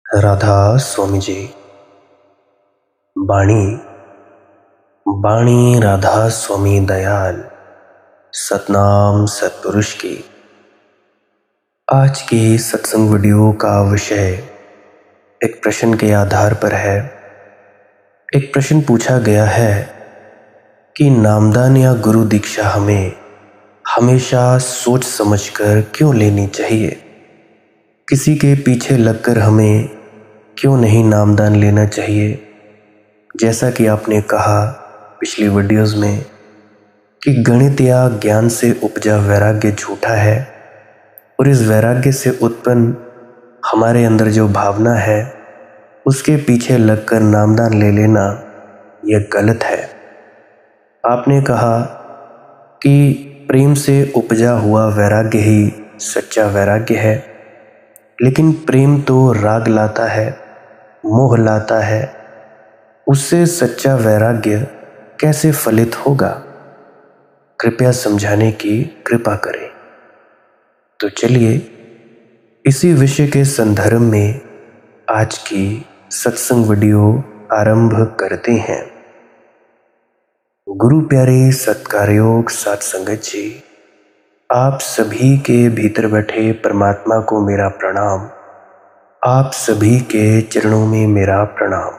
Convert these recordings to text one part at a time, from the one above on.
राधा स्वामी जी। बाणी बाणी राधा स्वामी दयाल सतनाम सतपुरुष की। आज की सत्संग वीडियो का विषय एक प्रश्न के आधार पर है। एक प्रश्न पूछा गया है कि नामदान या गुरु दीक्षा हमें हमेशा सोच समझकर क्यों लेनी चाहिए। किसी के पीछे लगकर हमें क्यों नहीं नामदान लेना चाहिए। जैसा कि आपने कहा पिछली वीडियोस में कि गणित या ज्ञान से उपजा वैराग्य झूठा है और इस वैराग्य से उत्पन्न हमारे अंदर जो भावना है उसके पीछे लगकर नामदान ले लेना यह गलत है। आपने कहा कि प्रेम से उपजा हुआ वैराग्य ही सच्चा वैराग्य है, लेकिन प्रेम तो राग लाता है, मोह लाता है। उससे सच्चा वैराग्य कैसे फलित होगा? कृपया समझाने की कृपा करें। तो चलिए इसी विषय के संदर्भ में आज की सत्संग वीडियो आरंभ करते हैं। गुरु प्यारे सत्कारयोग साथ संगत जी, आप सभी के भीतर बैठे परमात्मा को मेरा प्रणाम। आप सभी के चरणों में मेरा प्रणाम।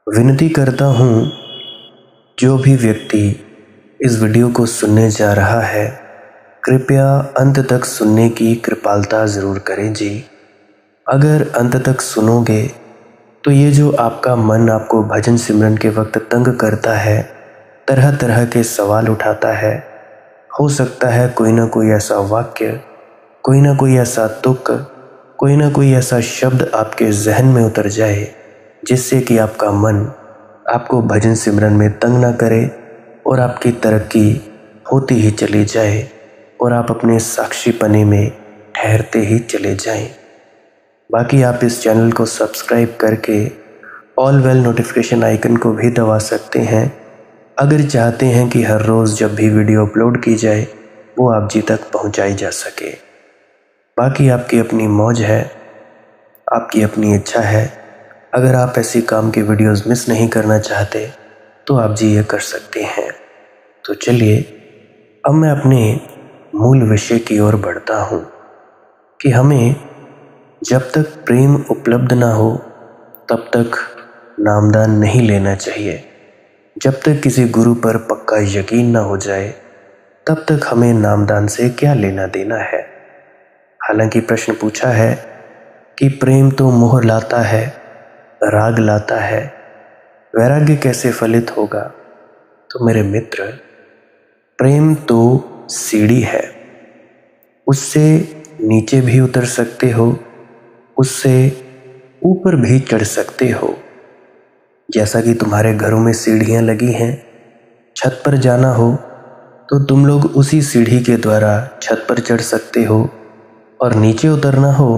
विनती करता हूँ, जो भी व्यक्ति इस वीडियो को सुनने जा रहा है कृपया अंत तक सुनने की कृपालता ज़रूर करें जी। अगर अंत तक सुनोगे तो ये जो आपका मन आपको भजन सिमरन के वक्त तंग करता है, तरह तरह के सवाल उठाता है, हो सकता है कोई ना कोई ऐसा वाक्य, कोई ना कोई ऐसा तुक, कोई ना कोई ऐसा शब्द आपके जहन में उतर जाए जिससे कि आपका मन आपको भजन सिमरन में तंग ना करे और आपकी तरक्की होती ही चली जाए और आप अपने साक्षीपने में ठहरते ही चले जाएं। बाकी आप इस चैनल को सब्सक्राइब करके ऑल वेल नोटिफिकेशन आइकन को भी दबा सकते हैं अगर चाहते हैं कि हर रोज़ जब भी वीडियो अपलोड की जाए वो आप जी तक पहुंचाई जा सके। बाकी आपकी अपनी मौज है, आपकी अपनी इच्छा है। अगर आप ऐसी काम की वीडियोस मिस नहीं करना चाहते तो आप जी ये कर सकते हैं। तो चलिए अब मैं अपने मूल विषय की ओर बढ़ता हूँ कि हमें जब तक प्रेम उपलब्ध ना हो तब तक नामदान नहीं लेना चाहिए। जब तक किसी गुरु पर पक्का यकीन ना हो जाए तब तक हमें नामदान से क्या लेना देना है। हालांकि प्रश्न पूछा है कि प्रेम तो मोह लाता है, राग लाता है, वैराग्य कैसे फलित होगा। तो मेरे मित्र, प्रेम तो सीढ़ी है, उससे नीचे भी उतर सकते हो, उससे ऊपर भी चढ़ सकते हो। जैसा कि तुम्हारे घरों में सीढ़ियाँ लगी हैं, छत पर जाना हो तो तुम लोग उसी सीढ़ी के द्वारा छत पर चढ़ सकते हो और नीचे उतरना हो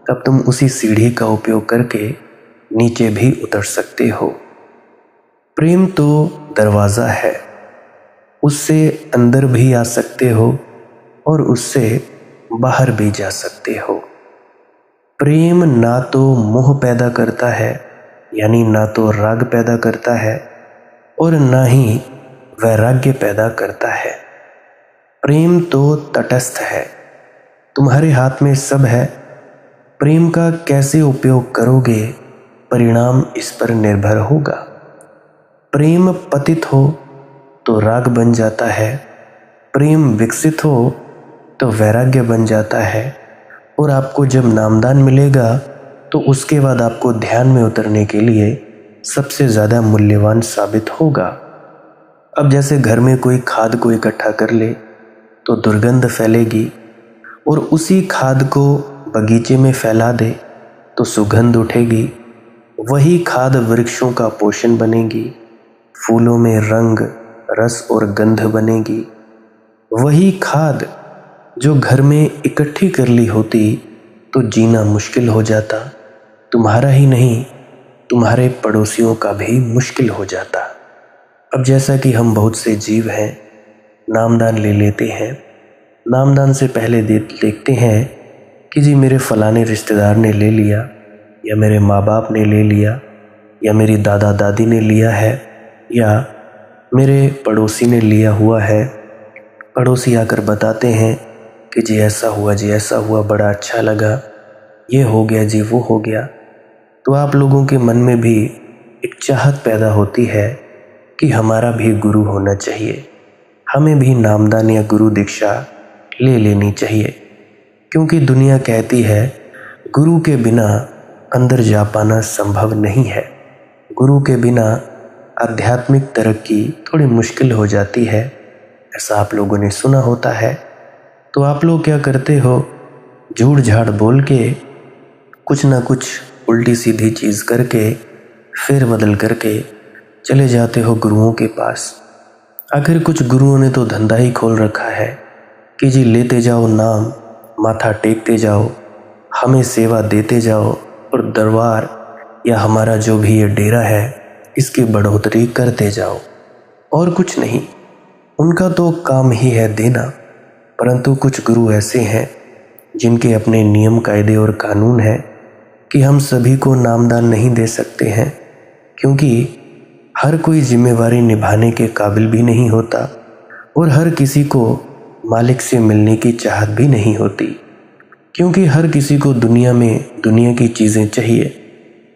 तब तुम उसी सीढ़ी का उपयोग करके नीचे भी उतर सकते हो। प्रेम तो दरवाज़ा है, उससे अंदर भी आ सकते हो और उससे बाहर भी जा सकते हो। प्रेम ना तो मोह पैदा करता है, यानी ना तो राग पैदा करता है और ना ही वैराग्य पैदा करता है। प्रेम तो तटस्थ है, तुम्हारे हाथ में सब है। प्रेम का कैसे उपयोग करोगे परिणाम इस पर निर्भर होगा। प्रेम पतित हो तो राग बन जाता है, प्रेम विकसित हो तो वैराग्य बन जाता है और आपको जब नामदान मिलेगा तो उसके बाद आपको ध्यान में उतरने के लिए सबसे ज़्यादा मूल्यवान साबित होगा। अब जैसे घर में कोई खाद को इकट्ठा कर ले तो दुर्गंध फैलेगी और उसी खाद को बगीचे में फैला दे तो सुगंध उठेगी। वही खाद वृक्षों का पोषण बनेगी, फूलों में रंग, रस और गंध बनेगी। वही खाद जो घर में इकट्ठी कर ली होती तो जीना मुश्किल हो जाता, तुम्हारा ही नहीं तुम्हारे पड़ोसियों का भी मुश्किल हो जाता। अब जैसा कि हम बहुत से जीव हैं, नामदान ले लेते हैं। नामदान से पहले देखते हैं कि जी मेरे फलाने रिश्तेदार ने ले लिया, या मेरे माँ बाप ने ले लिया, या मेरी दादा दादी ने लिया है, या मेरे पड़ोसी ने लिया हुआ है। पड़ोसी आकर बताते हैं कि जी ऐसा हुआ, जी ऐसा हुआ, बड़ा अच्छा लगा, ये हो गया जी, वो हो गया। तो आप लोगों के मन में भी एक चाहत पैदा होती है कि हमारा भी गुरु होना चाहिए, हमें भी नामदान या गुरु दीक्षा ले लेनी चाहिए। क्योंकि दुनिया कहती है गुरु के बिना अंदर जा पाना संभव नहीं है, गुरु के बिना आध्यात्मिक तरक्की थोड़ी मुश्किल हो जाती है, ऐसा आप लोगों ने सुना होता है। तो आप लोग क्या करते हो, झूठ झाड़ बोल के कुछ ना कुछ उल्टी सीधी चीज़ करके फेर बदल करके चले जाते हो गुरुओं के पास। आखिर कुछ गुरुओं ने तो धंधा ही खोल रखा है कि जी लेते जाओ नाम, माथा टेकते जाओ, हमें सेवा देते जाओ और दरबार या हमारा जो भी ये डेरा है इसकी बढ़ोतरी करते जाओ, और कुछ नहीं। उनका तो काम ही है देना। परंतु कुछ गुरु ऐसे हैं जिनके अपने नियम कायदे और कानून हैं कि हम सभी को नामदान नहीं दे सकते हैं, क्योंकि हर कोई जिम्मेवारी निभाने के काबिल भी नहीं होता और हर किसी को मालिक से मिलने की चाहत भी नहीं होती, क्योंकि हर किसी को दुनिया में दुनिया की चीज़ें चाहिए।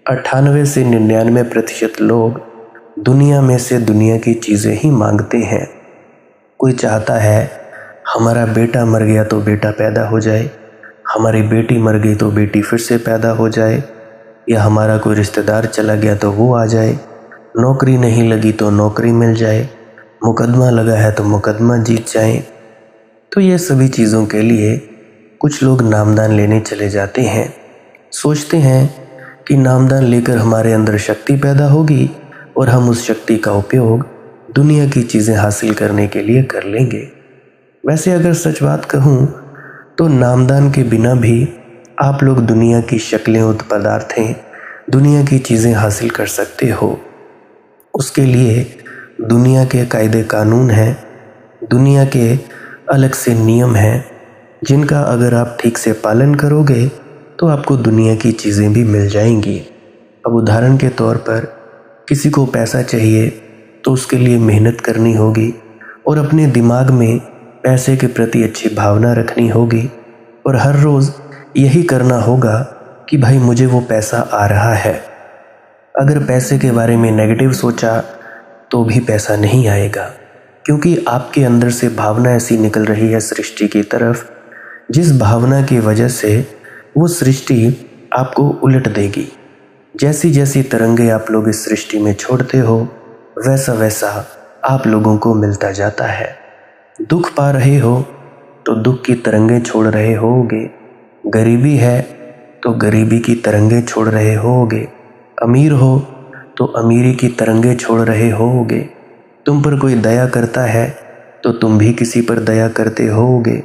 98 से 99% लोग दुनिया में से दुनिया की चीज़ें ही मांगते हैं। कोई चाहता है हमारा बेटा मर गया तो बेटा पैदा हो जाए, हमारी बेटी मर गई तो बेटी फिर से पैदा हो जाए, या हमारा कोई रिश्तेदार चला गया तो वो आ जाए, नौकरी नहीं लगी तो नौकरी मिल जाए, मुकदमा लगा है तो मुकदमा जीत जाए। तो ये सभी चीज़ों के लिए कुछ लोग नामदान लेने चले जाते हैं, सोचते हैं कि नामदान लेकर हमारे अंदर शक्ति पैदा होगी और हम उस शक्ति का उपयोग दुनिया की चीज़ें हासिल करने के लिए कर लेंगे। वैसे अगर सच बात कहूँ तो नामदान के बिना भी आप लोग दुनिया की शक्लें और पदार्थें, दुनिया की चीज़ें हासिल कर सकते हो। उसके लिए दुनिया के कायदे कानून हैं, दुनिया के अलग से नियम हैं, जिनका अगर आप ठीक से पालन करोगे तो आपको दुनिया की चीज़ें भी मिल जाएंगी। अब उदाहरण के तौर पर किसी को पैसा चाहिए तो उसके लिए मेहनत करनी होगी और अपने दिमाग में पैसे के प्रति अच्छी भावना रखनी होगी और हर रोज़ यही करना होगा कि भाई मुझे वो पैसा आ रहा है। अगर पैसे के बारे में नेगेटिव सोचा तो भी पैसा नहीं आएगा, क्योंकि आपके अंदर से भावना ऐसी निकल रही है सृष्टि की तरफ, जिस भावना की वजह से वो सृष्टि आपको उलट देगी। जैसी जैसी तरंगे आप लोग इस सृष्टि में छोड़ते हो वैसा वैसा आप लोगों को मिलता जाता है। दुख पा रहे हो तो दुख की तरंगे छोड़ रहे होगे, गरीबी है तो गरीबी की तरंगे छोड़ रहे होगे, अमीर हो तो अमीरी की तरंगे छोड़ रहे होगे, तुम पर कोई दया करता है तो तुम भी किसी पर दया करते होगे।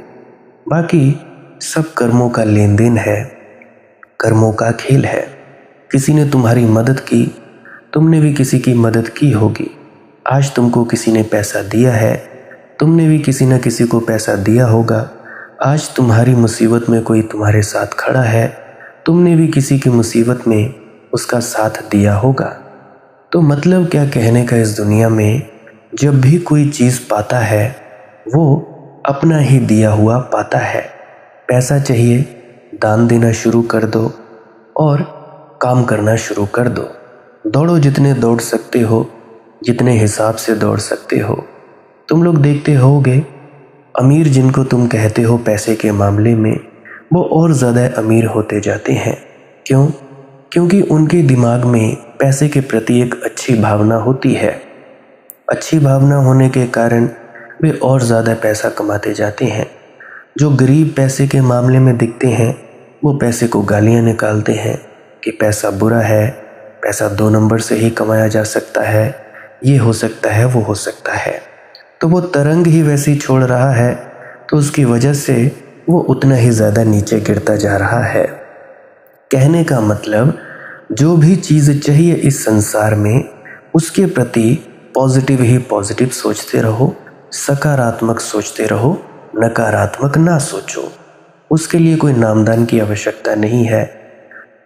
बाकी सब कर्मों का लेन देन है, कर्मों का खेल है। किसी ने तुम्हारी मदद की, तुमने भी किसी की मदद की होगी। आज तुमको किसी ने पैसा दिया है, तुमने भी किसी न किसी को पैसा दिया होगा। आज तुम्हारी मुसीबत में कोई तुम्हारे साथ खड़ा है, तुमने भी किसी की मुसीबत में उसका साथ दिया होगा। तो मतलब क्या कहने का, इस दुनिया में जब भी कोई चीज़ पाता है वो अपना ही दिया हुआ पाता है। पैसा चाहिए, दान देना शुरू कर दो और काम करना शुरू कर दो। दौड़ो जितने दौड़ सकते हो, जितने हिसाब से दौड़ सकते हो। तुम लोग देखते होगे अमीर जिनको तुम कहते हो पैसे के मामले में, वो और ज़्यादा अमीर होते जाते हैं। क्यों? क्योंकि उनके दिमाग में पैसे के प्रति एक अच्छी भावना होती है। अच्छी भावना होने के कारण वे और ज़्यादा पैसा कमाते जाते हैं। जो गरीब पैसे के मामले में दिखते हैं वो पैसे को गालियाँ निकालते हैं कि पैसा बुरा है, पैसा 2 नंबर से ही कमाया जा सकता है, ये हो सकता है, वो हो सकता है। तो वो तरंग ही वैसी छोड़ रहा है तो उसकी वजह से वो उतना ही ज़्यादा नीचे गिरता जा रहा है। कहने का मतलब, जो भी चीज़ चाहिए इस संसार में उसके प्रति पॉजिटिव ही पॉजिटिव सोचते रहो, सकारात्मक सोचते रहो, नकारात्मक ना सोचो। उसके लिए कोई नामदान की आवश्यकता नहीं है।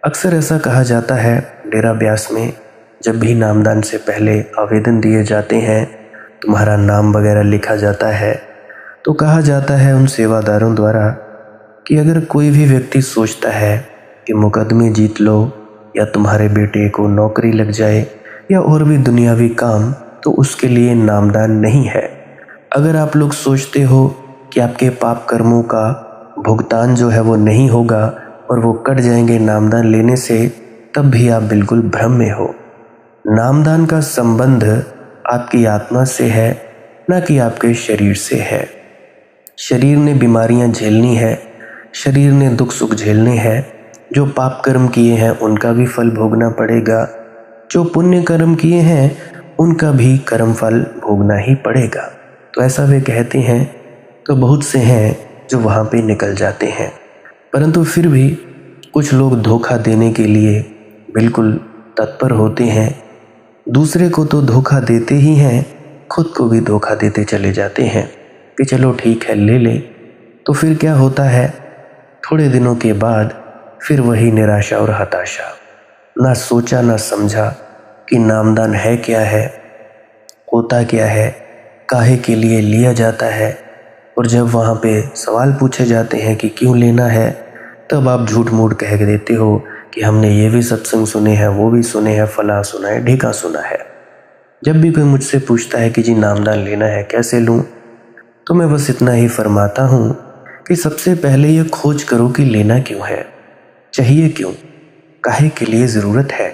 अक्सर ऐसा कहा जाता है डेरा ब्यास में, जब भी नामदान से पहले आवेदन दिए जाते हैं, तुम्हारा नाम वगैरह लिखा जाता है, तो कहा जाता है उन सेवादारों द्वारा कि अगर कोई भी व्यक्ति सोचता है कि मुकदमे जीत लो या तुम्हारे बेटे को नौकरी लग जाए या और भी दुनियावी काम, तो उसके लिए नामदान नहीं है। अगर आप लोग सोचते हो कि आपके पाप कर्मों का भुगतान जो है वो नहीं होगा और वो कट जाएंगे नामदान लेने से, तब भी आप बिल्कुल भ्रम में हो। नामदान का संबंध आपकी आत्मा से है, न कि आपके शरीर से है। शरीर ने बीमारियां झेलनी है, शरीर ने दुख सुख झेलने हैं। जो पाप कर्म किए हैं उनका भी फल भोगना पड़ेगा, जो पुण्य कर्म किए हैं उनका भी कर्म फल भोगना ही पड़ेगा। तो ऐसा वे कहते हैं। तो बहुत से हैं जो वहाँ पे निकल जाते हैं, परंतु फिर भी कुछ लोग धोखा देने के लिए बिल्कुल तत्पर होते हैं। दूसरे को तो धोखा देते ही हैं, खुद को भी धोखा देते चले जाते हैं कि चलो ठीक है ले ले। तो फिर क्या होता है, थोड़े दिनों के बाद फिर वही निराशा और हताशा। ना सोचा ना समझा कि नामदान है क्या है, होता क्या है, काहे के लिए लिया जाता है, और जब वहाँ पे सवाल पूछे जाते हैं कि क्यों लेना है, तब आप झूठ मूठ कह देते हो कि हमने ये भी सत्संग सुने हैं, वो भी सुने हैं, फला सुना है, ढेका सुना है। जब भी कोई मुझसे पूछता है कि जी नामदान लेना है कैसे लूँ, तो मैं बस इतना ही फरमाता हूँ कि सबसे पहले ये खोज करो कि लेना क्यों है, चाहिए क्यों, काहे के लिए ज़रूरत है।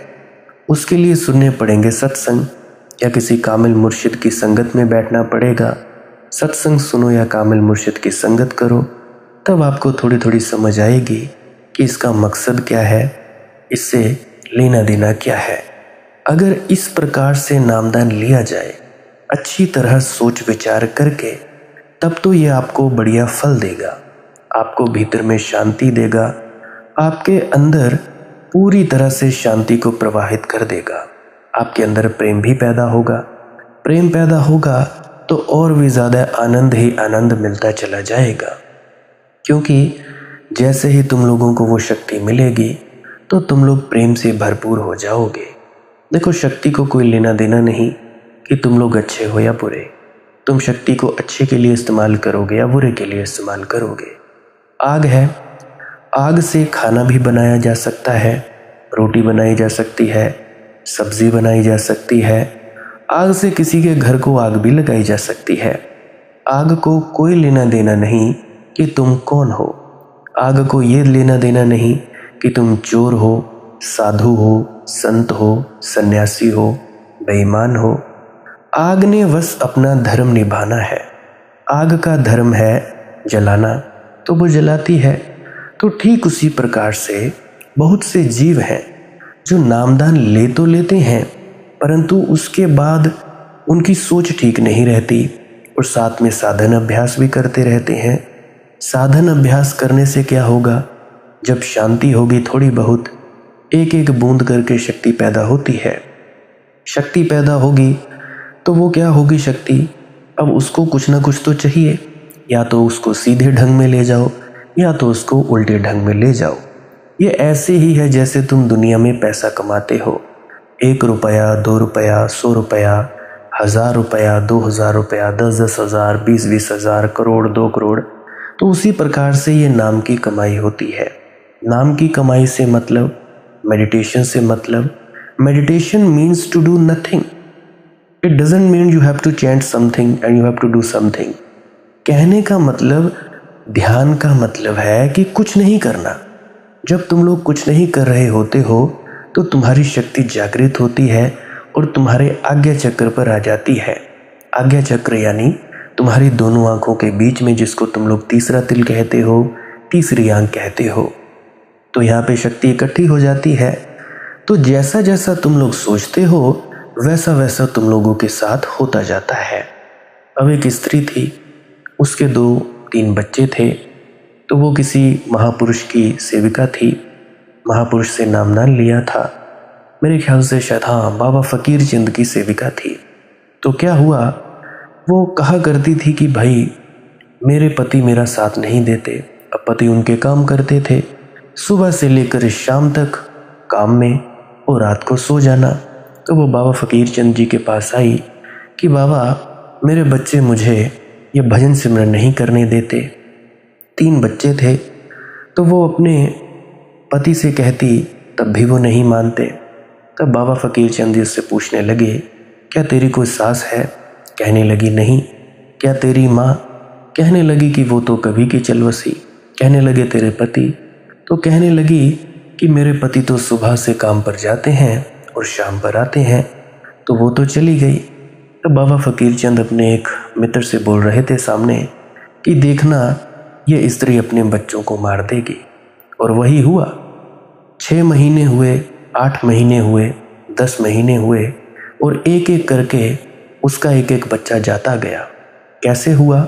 उसके लिए सुनने पड़ेंगे सत्संग, या किसी कामिल मुर्शिद की संगत में बैठना पड़ेगा। सत्संग सुनो या कामिल मुर्शिद की संगत करो, तब आपको थोड़ी थोड़ी समझ आएगी कि इसका मकसद क्या है, इससे लेना देना क्या है। अगर इस प्रकार से नामदान लिया जाए अच्छी तरह सोच विचार करके, तब तो ये आपको बढ़िया फल देगा, आपको भीतर में शांति देगा, आपके अंदर पूरी तरह से शांति को प्रवाहित कर देगा। आपके अंदर प्रेम भी पैदा होगा, प्रेम पैदा होगा तो और भी ज़्यादा आनंद ही आनंद मिलता चला जाएगा। क्योंकि जैसे ही तुम लोगों को वो शक्ति मिलेगी तो तुम लोग प्रेम से भरपूर हो जाओगे। देखो, शक्ति को कोई लेना देना नहीं कि तुम लोग अच्छे हो या बुरे। तुम शक्ति को अच्छे के लिए इस्तेमाल करोगे या बुरे के लिए इस्तेमाल करोगे। आग है, आग से खाना भी बनाया जा सकता है, रोटी बनाई जा सकती है, सब्जी बनाई जा सकती है। आग से किसी के घर को आग भी लगाई जा सकती है। आग को कोई लेना देना नहीं कि तुम कौन हो। आग को ये लेना देना नहीं कि तुम चोर हो, साधु हो, संत हो, सन्यासी हो, बेईमान हो। आग ने बस अपना धर्म निभाना है। आग का धर्म है जलाना, तो वो जलाती है। तो ठीक उसी प्रकार से बहुत से जीव हैं जो नामदान ले तो लेते हैं, परंतु उसके बाद उनकी सोच ठीक नहीं रहती और साथ में साधन अभ्यास भी करते रहते हैं। साधन अभ्यास करने से क्या होगा, जब शांति होगी थोड़ी बहुत, एक एक बूंद करके शक्ति पैदा होती है। शक्ति पैदा होगी तो वो क्या होगी शक्ति, अब उसको कुछ ना कुछ तो चाहिए, या तो उसको सीधे ढंग में ले जाओ या तो उसको उल्टे ढंग में ले जाओ। ये ऐसे ही है जैसे तुम दुनिया में पैसा कमाते हो। 1 रुपया, 2 रुपया, 100 रुपया, 1000 रुपया, 2000 रुपया, 10-10 हज़ार, 20-20 हज़ार, करोड़, 2 करोड़। तो उसी प्रकार से ये नाम की कमाई होती है। नाम की कमाई से मतलब, मेडिटेशन से मतलब, meditation means to do nothing. It doesn't mean you have to chant something and you have to do something. कहने का मतलब, ध्यान का मतलब है कि कुछ नहीं करना। जब तुम लोग कुछ नहीं कर रहे होते हो तो तुम्हारी शक्ति जागृत होती है और तुम्हारे आज्ञा चक्र पर आ जाती है। आज्ञा चक्र यानी तुम्हारी दोनों आंखों के बीच में, जिसको तुम लोग तीसरा तिल कहते हो, तीसरी आंख कहते हो। तो यहाँ पे शक्ति इकट्ठी हो जाती है। तो जैसा जैसा तुम लोग सोचते हो वैसा वैसा तुम लोगों के साथ होता जाता है। अब एक स्त्री थी, उसके 2-3 बच्चे थे। तो वो किसी महापुरुष की सेविका थी, महापुरुष से नामदान लिया था। मेरे ख्याल से शायद हाँ, बाबा फकीर चंद की सेविका थी। तो क्या हुआ, वो कहा करती थी कि भाई मेरे पति मेरा साथ नहीं देते। अब पति उनके काम करते थे, सुबह से लेकर शाम तक काम में और रात को सो जाना। तो वो बाबा फ़कीर चंद जी के पास आई कि बाबा, मेरे बच्चे मुझे ये भजन सिमरन नहीं करने देते। 3 बच्चे थे, तो वो अपने पति से कहती, तब भी वो नहीं मानते। तब बाबा फ़कीर चंद जी उससे पूछने लगे, क्या तेरी कोई सास है? कहने लगी, नहीं। क्या तेरी माँ? कहने लगी कि वो तो कभी की चलवसी। कहने लगे, तेरे पति? तो कहने लगी कि मेरे पति तो सुबह से काम पर जाते हैं और शाम पर आते हैं। तो वो तो चली गई। तो बाबा फ़कीर चंद अपने एक मित्र से बोल रहे थे सामने कि देखना, ये स्त्री अपने बच्चों को मार देगी। और वही हुआ। 6 महीने हुए, 8 महीने हुए, 10 महीने हुए और एक एक करके उसका एक एक बच्चा जाता गया। कैसे हुआ?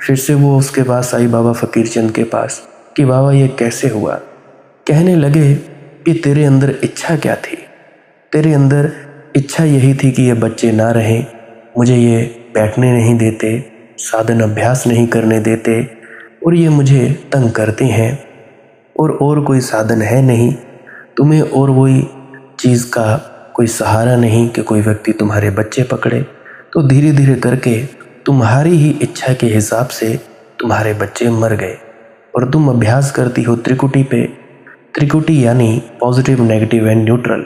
फिर से वो उसके पास आई, बाबा फ़कीर चंद के पास, कि बाबा ये कैसे हुआ? कहने लगे कि तेरे अंदर इच्छा क्या थी? तेरे अंदर इच्छा यही थी कि ये बच्चे ना रहें, मुझे ये बैठने नहीं देते, साधन अभ्यास नहीं करने देते और ये मुझे तंग करते हैं और कोई साधन है नहीं तुम्हें, और वही चीज़ का कोई सहारा नहीं कि कोई व्यक्ति तुम्हारे बच्चे पकड़े। तो धीरे धीरे करके तुम्हारी ही इच्छा के हिसाब से तुम्हारे बच्चे मर गए और तुम अभ्यास करती हो त्रिकुटी पे। त्रिकुटी यानी पॉजिटिव, नेगेटिव एंड न्यूट्रल।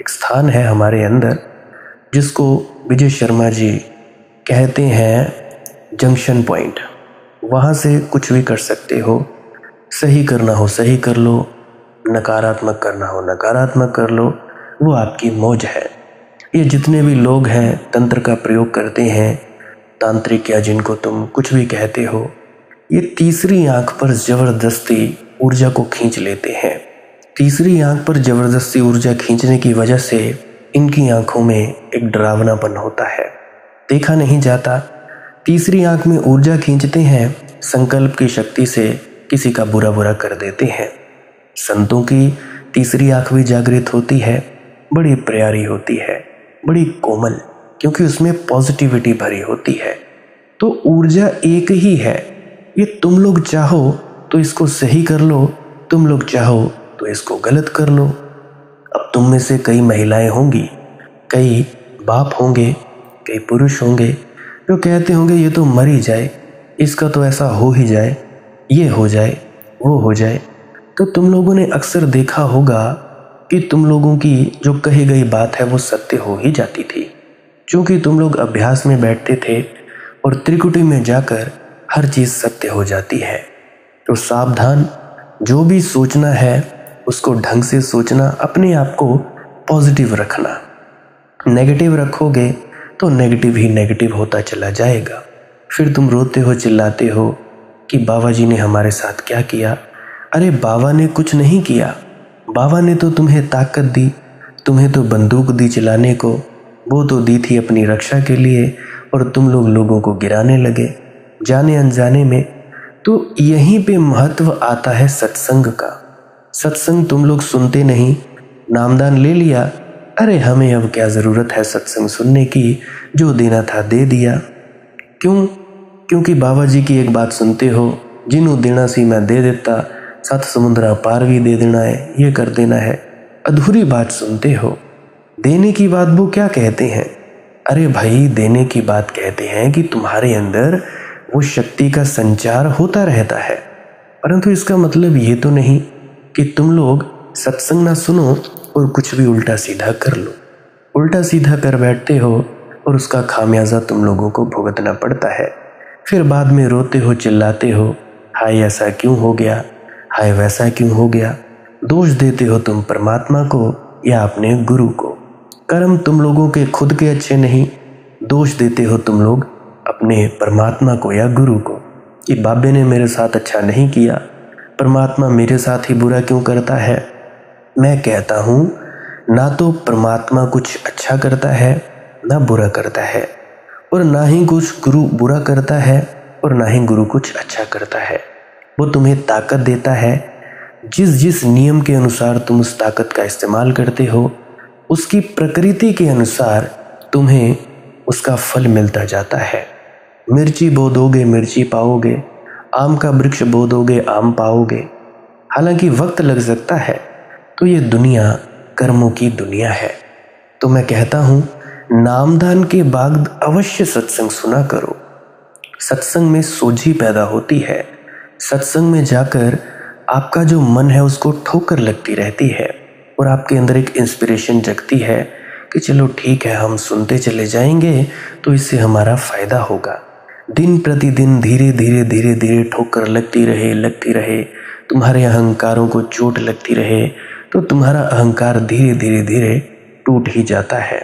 एक स्थान है हमारे अंदर जिसको विजय शर्मा जी कहते हैं जंक्शन पॉइंट। वहाँ से कुछ भी कर सकते हो। सही करना हो सही कर लो, नकारात्मक करना हो नकारात्मक कर लो, वो आपकी मौज है। ये जितने भी लोग हैं तंत्र का प्रयोग करते हैं, तांत्रिक या जिनको तुम कुछ भी कहते हो, ये तीसरी आंख पर ज़बरदस्ती ऊर्जा को खींच लेते हैं। तीसरी आंख पर ज़बरदस्ती ऊर्जा खींचने की वजह से इनकी आंखों में एक डरावनापन होता है, देखा नहीं जाता। तीसरी आंख में ऊर्जा खींचते हैं, संकल्प की शक्ति से किसी का बुरा बुरा कर देते हैं। संतों की तीसरी आंख भी जागृत होती है, बड़ी प्यारी होती है, बड़ी कोमल, क्योंकि उसमें पॉजिटिविटी भरी होती है। तो ऊर्जा एक ही है। ये तुम लोग चाहो तो इसको सही कर लो, तुम लोग चाहो तो इसको गलत कर लो। अब तुम में से कई महिलाएं होंगी, कई बाप होंगे, कई पुरुष होंगे जो कहते होंगे ये तो मर ही जाए, इसका तो ऐसा हो ही जाए, ये हो जाए, वो हो जाए। तो तुम लोगों ने अक्सर देखा होगा कि तुम लोगों की जो कही गई बात है वो सत्य हो ही जाती थी, क्योंकि तुम लोग अभ्यास में बैठते थे और त्रिकुटी में जाकर हर चीज़ सत्य हो जाती है। तो सावधान, जो भी सोचना है उसको ढंग से सोचना, अपने आप को पॉजिटिव रखना। नेगेटिव रखोगे तो नेगेटिव ही नेगेटिव होता चला जाएगा। फिर तुम रोते हो, चिल्लाते हो कि बाबा जी ने हमारे साथ क्या किया। अरे बाबा ने कुछ नहीं किया, बाबा ने तो तुम्हें ताकत दी, तुम्हें तो बंदूक दी चलाने को, वो तो दी थी अपनी रक्षा के लिए, और तुम लोग लोगों को गिराने लगे जाने अनजाने में। तो यहीं पे महत्व आता है सत्संग का। सत्संग तुम लोग सुनते नहीं, नामदान ले लिया, अरे हमें अब क्या ज़रूरत है सत्संग सुनने की, जो देना था दे दिया। क्यों? क्योंकि बाबा जी की एक बात सुनते हो, जिन्हों देना सी मैं दे देता, 7 समुद्रा पार भी दे देना है, ये कर देना है। अधूरी बात सुनते हो। देने की बात वो क्या कहते हैं? अरे भाई, देने की बात कहते हैं कि तुम्हारे अंदर वो शक्ति का संचार होता रहता है, परंतु इसका मतलब ये तो नहीं कि तुम लोग सत्संग ना सुनो और कुछ भी उल्टा सीधा कर लो। उल्टा सीधा कर बैठते हो और उसका खामियाजा तुम लोगों को भुगतना पड़ता है। फिर बाद में रोते हो, चिल्लाते हो, हाय ऐसा क्यों हो गया, हाय वैसा क्यों हो गया। दोष देते हो तुम परमात्मा को या अपने गुरु को। कर्म तुम लोगों के खुद के अच्छे नहीं, दोष देते हो तुम लोग अपने परमात्मा को या गुरु को कि बाबे ने मेरे साथ अच्छा नहीं किया, परमात्मा मेरे साथ ही बुरा क्यों करता है। मैं कहता हूँ, ना तो परमात्मा कुछ अच्छा करता है ना बुरा करता है, और ना ही कुछ गुरु बुरा करता है और ना ही गुरु कुछ अच्छा करता है। वो तुम्हें ताकत देता है, जिस जिस नियम के अनुसार तुम उस ताकत का इस्तेमाल करते हो, उसकी प्रकृति के अनुसार तुम्हें उसका फल मिलता जाता है। मिर्ची बो दोगे मिर्ची पाओगे, आम का वृक्ष बो दोगे आम पाओगे। हालांकि वक्त लग सकता है। तो ये दुनिया कर्मों की दुनिया है। तो मैं कहता हूँ, नामदान के बाद अवश्य सत्संग सुना करो। सत्संग में सोझी पैदा होती है। सत्संग में जाकर आपका जो मन है उसको ठोकर लगती रहती है और आपके अंदर एक इंस्पिरेशन जगती है कि चलो ठीक है, हम सुनते चले जाएंगे तो इससे हमारा फायदा होगा। दिन प्रतिदिन धीरे धीरे धीरे धीरे ठोकर लगती रहे, तुम्हारे अहंकारों को चोट लगती रहे तो तुम्हारा अहंकार धीरे धीरे धीरे टूट ही जाता है।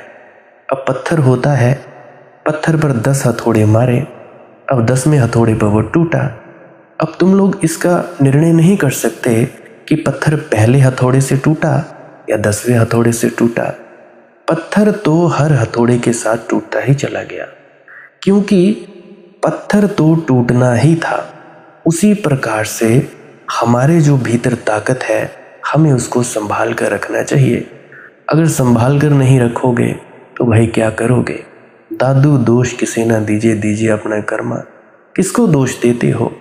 अब पत्थर होता है, पत्थर पर 10 हथौड़े मारे, अब 10वें हथौड़े पर वो टूटा। अब तुम लोग इसका निर्णय नहीं कर सकते कि पत्थर पहले हथौड़े से टूटा या 10वें हथौड़े से टूटा। पत्थर तो हर हथौड़े के साथ टूटता ही चला गया, क्योंकि पत्थर तो टूटना ही था। उसी प्रकार से हमारे जो भीतर ताकत है, हमें उसको संभाल कर रखना चाहिए। अगर संभाल कर नहीं रखोगे तो भाई क्या करोगे? दादू दोष किसे ना दीजिए, दीजिए अपना कर्मा। किसको दोष देते हो?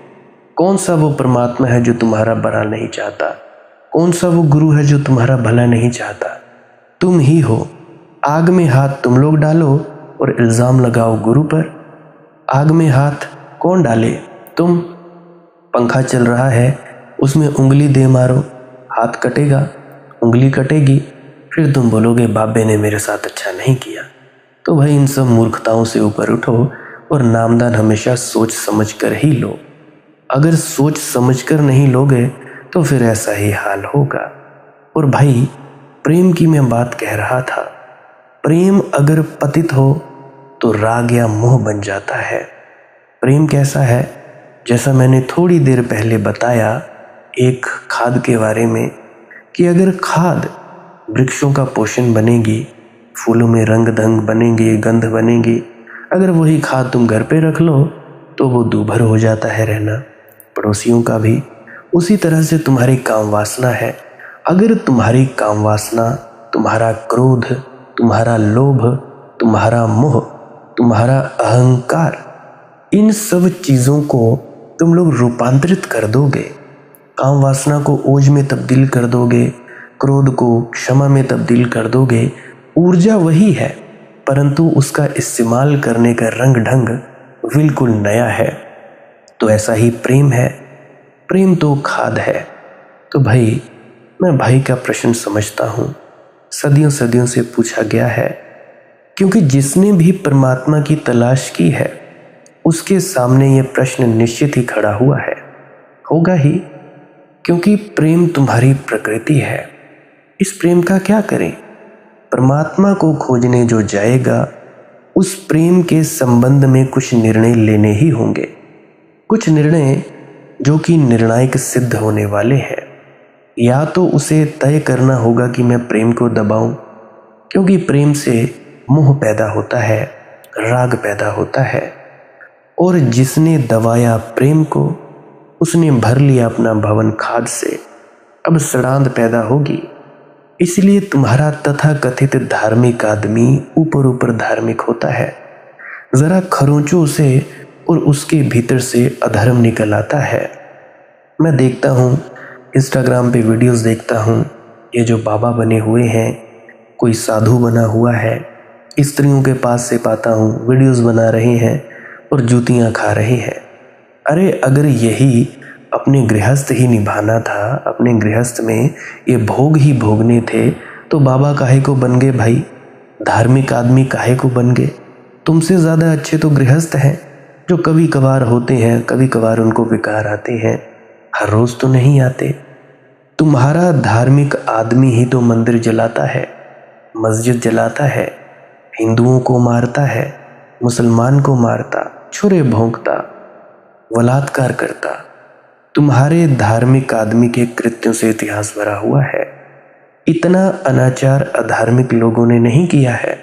कौन सा वो परमात्मा है जो तुम्हारा भला नहीं चाहता? कौन सा वो गुरु है जो तुम्हारा भला नहीं चाहता? तुम ही हो। आग में हाथ तुम लोग डालो और इल्ज़ाम लगाओ गुरु पर। आग में हाथ कौन डाले? तुम। पंखा चल रहा है, उसमें उंगली दे मारो, हाथ कटेगा, उंगली कटेगी, फिर तुम बोलोगे बाबे ने मेरे साथ अच्छा नहीं किया। तो भाई इन सब मूर्खताओं से ऊपर उठो और नामदान हमेशा सोच समझ कर ही लो। अगर सोच समझ कर नहीं लोगे तो फिर ऐसा ही हाल होगा। और भाई प्रेम की मैं बात कह रहा था, प्रेम अगर पतित हो तो राग या मोह बन जाता है। प्रेम कैसा है? जैसा मैंने थोड़ी देर पहले बताया एक खाद के बारे में, कि अगर खाद वृक्षों का पोषण बनेगी, फूलों में रंग ढंग बनेंगे, गंध बनेगी, अगर वही खाद तुम घर पे रख लो तो वो दूभर हो जाता है रहना, पड़ोसियों का भी। उसी तरह से तुम्हारी काम वासना है। अगर तुम्हारी काम वासना, तुम्हारा क्रोध, तुम्हारा लोभ, तुम्हारा मोह, तुम्हारा अहंकार, इन सब चीज़ों को तुम लोग रूपांतरित कर दोगे, काम वासना को ओज में तब्दील कर दोगे, क्रोध को क्षमा में तब्दील कर दोगे, ऊर्जा वही है परंतु उसका इस्तेमाल करने का रंग ढंग बिल्कुल नया है। तो ऐसा ही प्रेम है। प्रेम तो खाद है। तो भाई मैं भाई का प्रश्न समझता हूँ, सदियों सदियों से पूछा गया है, क्योंकि जिसने भी परमात्मा की तलाश की है उसके सामने ये प्रश्न निश्चित ही खड़ा हुआ है, होगा ही, क्योंकि प्रेम तुम्हारी प्रकृति है। इस प्रेम का क्या करें? परमात्मा को खोजने जो जाएगा उस प्रेम के संबंध में कुछ निर्णय लेने ही होंगे, कुछ निर्णय जो कि निर्णायक सिद्ध होने वाले हैं। या तो उसे तय करना होगा कि मैं प्रेम को दबाऊं, क्योंकि प्रेम से मोह पैदा होता है, राग पैदा होता है, और जिसने दबाया प्रेम को उसने भर लिया अपना भवन खाद से। अब सड़ांध पैदा होगी। इसलिए तुम्हारा तथाकथित धार्मिक आदमी ऊपर ऊपर धार्मिक होता है, जरा खरोंचो उसे और उसके भीतर से अधर्म निकल आता है। मैं देखता हूँ इंस्टाग्राम पे वीडियोस देखता हूँ, ये जो बाबा बने हुए हैं, कोई साधु बना हुआ है, स्त्रियों के पास से पाता हूँ वीडियोस बना रहे हैं और जूतियाँ खा रहे हैं। अरे अगर यही अपने गृहस्थ ही निभाना था, अपने गृहस्थ में ये भोग ही भोगने थे, तो बाबा काहे को बन गए भाई? धार्मिक आदमी काहे को बन गए? तुमसे ज़्यादा अच्छे तो गृहस्थ हैं जो कभी कभार होते हैं, कभी कभार उनको विकार आते हैं, हर रोज़ तो नहीं आते। तुम्हारा धार्मिक आदमी ही तो मंदिर जलाता है, मस्जिद जलाता है, हिंदुओं को मारता है, मुसलमान को मारता, छुरे भोंकता, बलात्कार करता। तुम्हारे धार्मिक आदमी के कृत्यों से इतिहास भरा हुआ है। इतना अनाचार अधार्मिक लोगों ने नहीं किया है।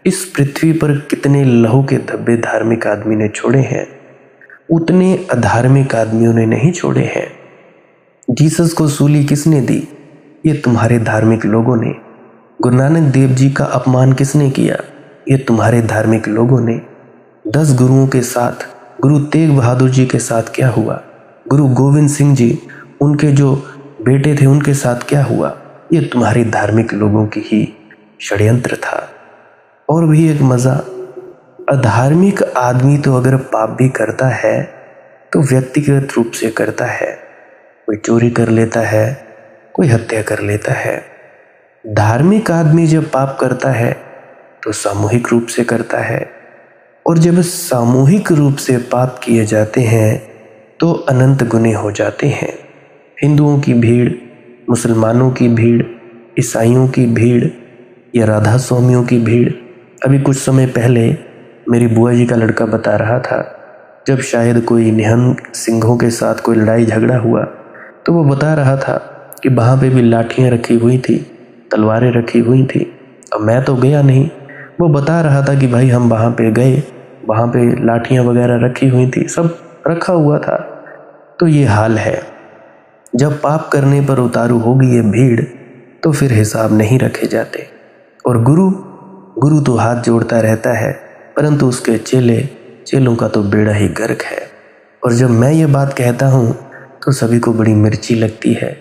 इस पृथ्वी पर कितने लहू के धब्बे धार्मिक आदमी ने छोड़े हैं, उतने अधार्मिक आदमियों ने नहीं छोड़े हैं। जीसस को सूली किसने दी? ये तुम्हारे धार्मिक लोगों ने। गुरु नानक देव जी का अपमान किसने किया? ये तुम्हारे धार्मिक लोगों ने। 10 गुरुओं के साथ, गुरु तेग बहादुर जी के साथ क्या हुआ? गुरु गोविंद सिंह जी, उनके जो बेटे थे उनके साथ क्या हुआ? ये तुम्हारी धार्मिक लोगों की ही षड्यंत्र था। और भी एक मज़ा, अधार्मिक आदमी तो अगर पाप भी करता है तो व्यक्तिगत रूप से करता है। कोई चोरी कर लेता है, कोई हत्या कर लेता है। धार्मिक आदमी जब पाप करता है तो सामूहिक रूप से करता है, और जब सामूहिक रूप से पाप किए जाते हैं तो अनंत गुने हो जाते हैं। हिंदुओं की भीड़, मुसलमानों की भीड़, ईसाइयों की भीड़ या राधा स्वामियों की भीड़। अभी कुछ समय पहले मेरी बुआ जी का लड़का बता रहा था, जब शायद कोई निहंग सिंहों के साथ कोई लड़ाई झगड़ा हुआ तो वो बता रहा था कि वहाँ पे भी लाठियाँ रखी हुई थी, तलवारें रखी हुई थी। अब मैं तो गया नहीं, वो बता रहा था कि भाई हम वहाँ पे गए, वहाँ पे लाठियाँ वगैरह रखी हुई थी, सब रखा हुआ था। तो ये हाल है, जब पाप करने पर उतारू होगी ये भीड़ तो फिर हिसाब नहीं रखे जाते। और गुरु तो हाथ जोड़ता रहता है, परंतु उसके चेलों का तो बेड़ा ही गर्क है। और जब मैं ये बात कहता हूँ तो सभी को बड़ी मिर्ची लगती है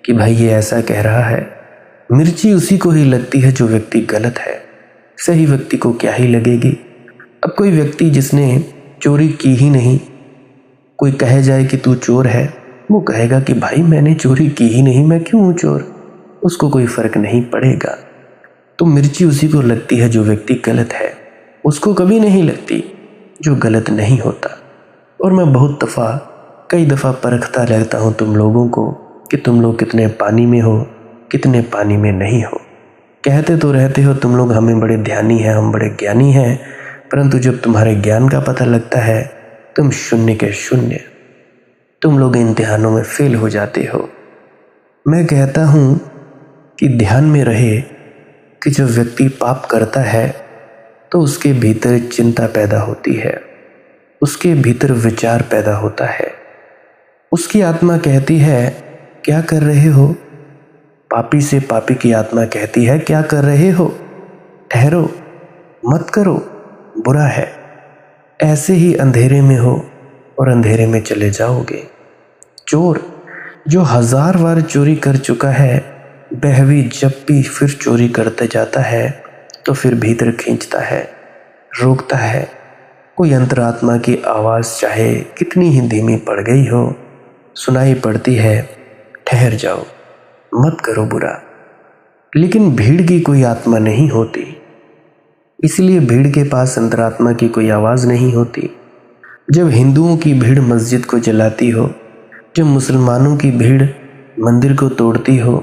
कि भाई ये ऐसा कह रहा है। मिर्ची उसी को ही लगती है जो व्यक्ति गलत है, सही व्यक्ति को क्या ही लगेगी। अब कोई व्यक्ति जिसने चोरी की ही नहीं, कोई कहे जाए कि तू चोर है, वो कहेगा कि भाई मैंने चोरी की ही नहीं, मैं क्यों हूँ चोर, उसको कोई फर्क नहीं पड़ेगा। तो मिर्ची उसी को लगती है जो व्यक्ति गलत है, उसको कभी नहीं लगती जो गलत नहीं होता। और मैं कई दफ़ा परखता रहता हूँ तुम लोगों को कि तुम लोग कितने पानी में हो, कितने पानी में नहीं हो। कहते तो रहते हो तुम लोग हमें बड़े ध्यानी हैं, हम बड़े ज्ञानी हैं, परंतु जब तुम्हारे ज्ञान का पता लगता है तुम शून्य के शून्य, तुम लोग इम्तिहानों में फेल हो जाते हो। मैं कहता हूँ कि ध्यान में रहे कि जब व्यक्ति पाप करता है तो उसके भीतर चिंता पैदा होती है, उसके भीतर विचार पैदा होता है। उसकी आत्मा कहती है क्या कर रहे हो, पापी से पापी की आत्मा कहती है क्या कर रहे हो, ठहरो, मत करो, बुरा है। ऐसे ही अंधेरे में हो और अंधेरे में चले जाओगे। चोर जो 1000 बार चोरी कर चुका है, वह भी जब भी फिर चोरी करते जाता है तो फिर भीतर खींचता है, रोकता है। कोई अंतरात्मा की आवाज़ चाहे कितनी ही धीमी पड़ गई हो, सुनाई पड़ती है, ठहर जाओ, मत करो बुरा। लेकिन भीड़ की कोई आत्मा नहीं होती, इसलिए भीड़ के पास अंतरात्मा की कोई आवाज़ नहीं होती। जब हिंदुओं की भीड़ मस्जिद को जलाती हो, जब मुसलमानों की भीड़ मंदिर को तोड़ती हो,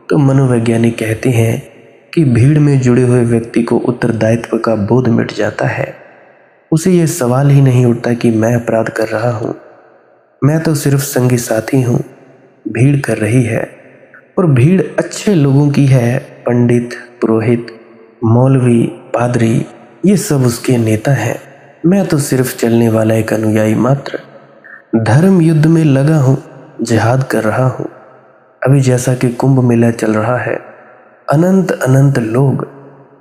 तो मनोवैज्ञानिक कहते हैं कि भीड़ में जुड़े हुए व्यक्ति को उत्तरदायित्व का बोध मिट जाता है। उसे यह सवाल ही नहीं उठता कि मैं अपराध कर रहा हूँ, मैं तो सिर्फ संगी साथी हूँ, भीड़ कर रही है। और भीड़ अच्छे लोगों की है, पंडित, पुरोहित, मौलवी, पादरी, ये सब उसके नेता हैं। मैं तो सिर्फ चलने वाला एक अनुयायी मात्र, धर्म युद्ध में लगा हूँ, जिहाद कर रहा हूँ। अभी जैसा कि कुंभ मेला चल रहा है, अनंत अनंत लोग,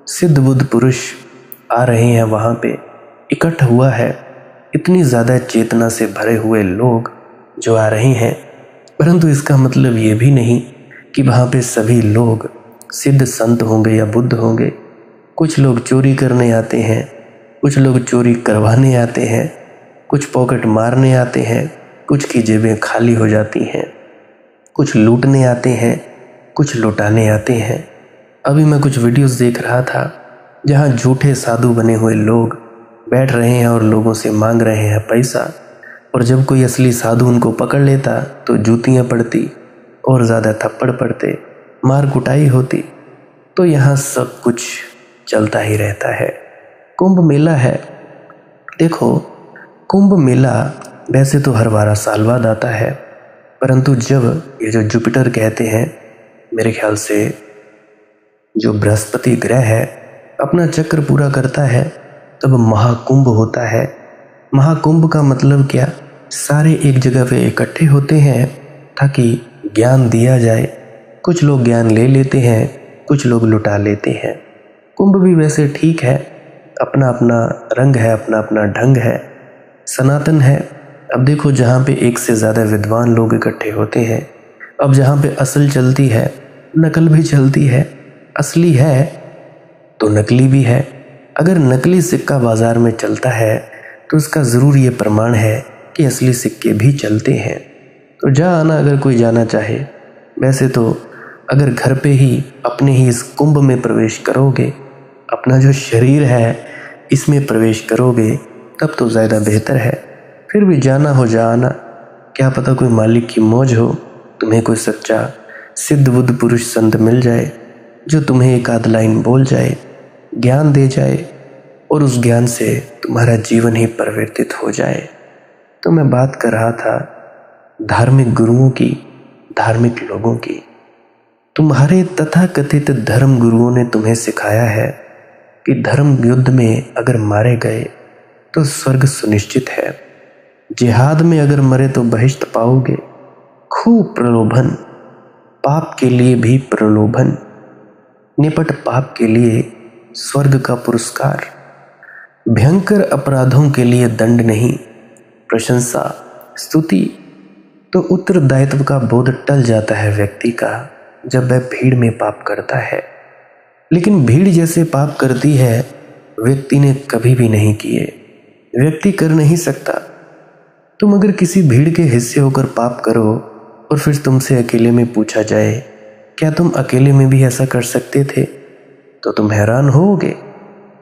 सिद्ध बुद्ध पुरुष आ रहे हैं, वहाँ पे इकट्ठ हुआ है, इतनी ज़्यादा चेतना से भरे हुए लोग जो आ रहे हैं। परंतु इसका मतलब ये भी नहीं कि वहाँ पे सभी लोग सिद्ध संत होंगे या बुद्ध होंगे। कुछ लोग चोरी करने आते हैं, कुछ लोग चोरी करवाने आते हैं, कुछ पॉकेट मारने आते हैं, कुछ की जेबें खाली हो जाती हैं, कुछ लूटने आते हैं, कुछ लुटाने आते हैं। अभी मैं कुछ वीडियोस देख रहा था जहाँ झूठे साधु बने हुए लोग बैठ रहे हैं और लोगों से मांग रहे हैं पैसा, और जब कोई असली साधु उनको पकड़ लेता तो जूतियाँ पड़ती और ज़्यादा थप्पड़ पड़ते, मार कुटाई होती। तो यहाँ सब कुछ चलता ही रहता है। कुंभ मेला है, देखो कुंभ मेला वैसे तो हर 12 साल बाद आता है, परंतु जब ये जो जुपिटर कहते हैं, मेरे ख्याल से जो बृहस्पति ग्रह है, अपना चक्र पूरा करता है, तब महाकुंभ होता है। महाकुंभ का मतलब क्या, सारे एक जगह पे इकट्ठे होते हैं ताकि ज्ञान दिया जाए। कुछ लोग ज्ञान ले लेते हैं, कुछ लोग लुटा लेते हैं। कुंभ भी वैसे ठीक है, अपना अपना रंग है, अपना अपना ढंग है, सनातन है। अब देखो जहाँ पे एक से ज़्यादा विद्वान लोग इकट्ठे होते हैं, अब जहाँ पे असल चलती है नकल भी चलती है, असली है तो नकली भी है। अगर नकली सिक्का बाजार में चलता है तो उसका ज़रूर ये प्रमाण है कि असली सिक्के भी चलते हैं। तो जा आना अगर कोई जाना चाहे। वैसे तो अगर घर पे ही अपने ही इस कुंभ में प्रवेश करोगे, अपना जो शरीर है इसमें प्रवेश करोगे, तब तो ज़्यादा बेहतर है। फिर भी जाना हो जा आना, क्या पता कोई मालिक की मौज हो, तुम्हें कोई सच्चा सिद्ध बुद्ध पुरुष संत मिल जाए जो तुम्हें एक आध लाइन बोल जाए, ज्ञान दे जाए और उस ज्ञान से तुम्हारा जीवन ही परिवर्तित हो जाए। तो मैं बात कर रहा था धार्मिक गुरुओं की, धार्मिक लोगों की। तुम्हारे तथाकथित धर्म गुरुओं ने तुम्हें सिखाया है कि धर्म युद्ध में अगर मारे गए तो स्वर्ग सुनिश्चित है, जिहाद में अगर मरे तो बहिश्त पाओगे। खूब प्रलोभन, पाप के लिए भी प्रलोभन, निपट पाप के लिए स्वर्ग का पुरस्कार। भयंकर अपराधों के लिए दंड नहीं, प्रशंसा स्तुति। तो उत्तरदायित्व का बोध टल जाता है व्यक्ति का जब वह भीड़ में पाप करता है। लेकिन भीड़ जैसे पाप करती है व्यक्ति ने कभी भी नहीं किए, व्यक्ति कर नहीं सकता। तुम अगर किसी भीड़ के हिस्से होकर पाप करो और फिर तुमसे अकेले में पूछा जाए क्या तुम अकेले में भी ऐसा कर सकते थे, तो तुम हैरान होगे।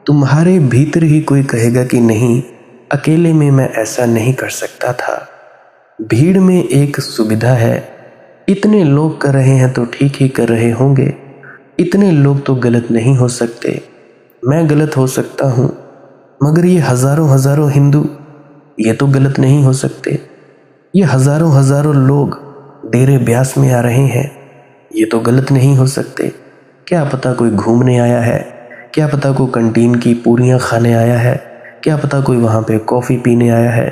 तुम्हारे भीतर ही कोई कहेगा कि नहीं, अकेले में मैं ऐसा नहीं कर सकता था। भीड़ में एक सुविधा है, इतने लोग कर रहे हैं तो ठीक ही कर रहे होंगे, इतने लोग तो गलत नहीं हो सकते, मैं गलत हो सकता हूँ, मगर ये हजारों हजारों हिंदू ये तो गलत नहीं हो सकते, ये हजारों हजारों लोग डेरे ब्यास में आ रहे हैं, ये तो गलत नहीं हो सकते। क्या पता कोई घूमने आया है, क्या पता कोई कंटीन की पूरियां खाने आया है, क्या पता कोई वहाँ पे कॉफ़ी पीने आया है,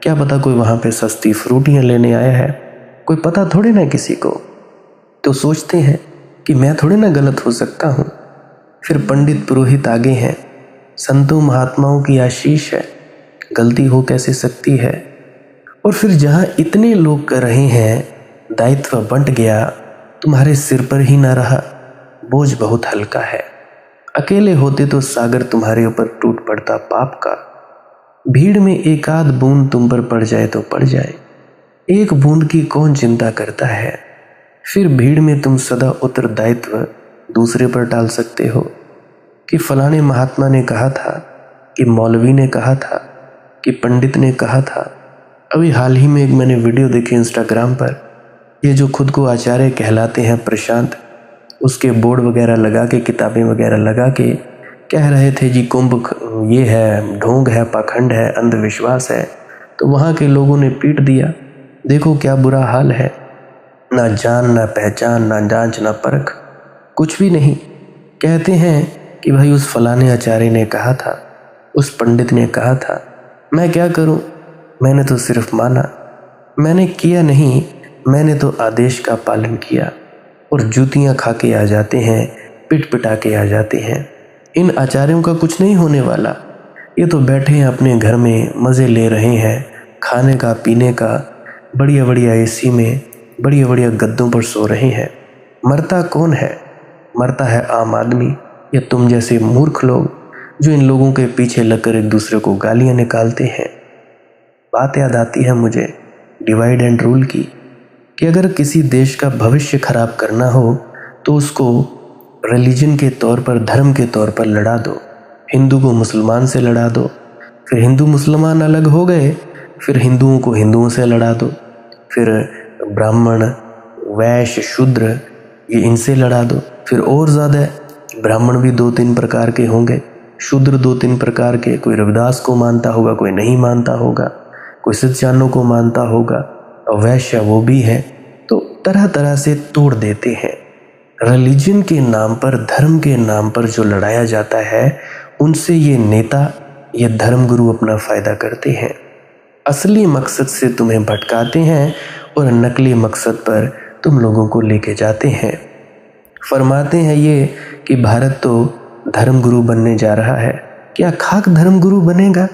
क्या पता कोई वहाँ पे सस्ती फ्रूटियाँ लेने आया है, कोई पता थोड़े ना किसी को। तो सोचते हैं कि मैं थोड़े ना गलत हो सकता हूँ। फिर पंडित पुरोहित आगे हैं, संतों महात्माओं की आशीष है, गलती हो कैसे सकती है। और फिर जहाँ इतने लोग कर रहे हैं, दायित्व बंट गया, तुम्हारे सिर पर ही ना रहा, बोझ बहुत हल्का है। अकेले होते तो सागर तुम्हारे ऊपर टूट पड़ता पाप का। भीड़ में एक आध बूंद तुम पर पड़ जाए तो पड़ जाए, एक बूंद की कौन चिंता करता है। फिर भीड़ में तुम सदा उत्तरदायित्व दूसरे पर टाल सकते हो कि फलाने महात्मा ने कहा था, कि मौलवी ने कहा था, कि पंडित ने कहा था। अभी हाल ही में एक मैंने वीडियो देखी इंस्टाग्राम पर, ये जो खुद को आचार्य कहलाते हैं प्रशांत, उसके बोर्ड वगैरह लगा के, किताबें वगैरह लगा के कह रहे थे जी कुंभ ये है, ढोंग है, पाखंड है, अंधविश्वास है। तो वहाँ के लोगों ने पीट दिया। देखो क्या बुरा हाल है, ना जान ना पहचान, ना जांच ना परख, कुछ भी नहीं। कहते हैं कि भाई उस फलाने आचार्य ने कहा था, उस पंडित ने कहा था। मैं क्या करूं, मैंने तो सिर्फ माना, मैंने किया नहीं, मैंने तो आदेश का पालन किया। और जूतियां खा के आ जाते हैं, पिट पिटा के आ जाते हैं। इन आचार्यों का कुछ नहीं होने वाला, ये तो बैठे हैं अपने घर में, मज़े ले रहे हैं, खाने का पीने का, बढ़िया बढ़िया एसी में, बढ़िया बढ़िया गद्दों पर सो रहे हैं। मरता कौन है, मरता है आम आदमी या तुम जैसे मूर्ख लोग जो इन लोगों के पीछे लगकर एक दूसरे को गालियां निकालते हैं। बात याद आती है मुझे डिवाइड एंड रूल की, कि अगर किसी देश का भविष्य खराब करना हो तो उसको रिलीजन के तौर पर, धर्म के तौर पर लड़ा दो। हिंदू को मुसलमान से लड़ा दो, फिर हिंदू मुसलमान अलग हो गए, फिर हिंदुओं को हिंदुओं से लड़ा दो, फिर ब्राह्मण वैश्य शूद्र ये इनसे लड़ा दो। फिर और ज़्यादा ब्राह्मण भी 2-3 प्रकार के होंगे, शूद्र 2-3 प्रकार के, कोई रविदास को मानता होगा, कोई नहीं मानता होगा, कोई सत्यानों को मानता होगा, और वैश्य वो भी है। तो तरह तरह से तोड़ देते हैं। रिलीजन के नाम पर, धर्म के नाम पर जो लड़ाया जाता है, उनसे ये नेता, ये धर्मगुरु अपना फ़ायदा करते हैं। असली मकसद से तुम्हें भटकाते हैं और नकली मकसद पर तुम लोगों को लेके जाते हैं। फरमाते हैं ये कि भारत तो धर्मगुरु बनने जा रहा है। क्या खाक धर्मगुरु बनेगा?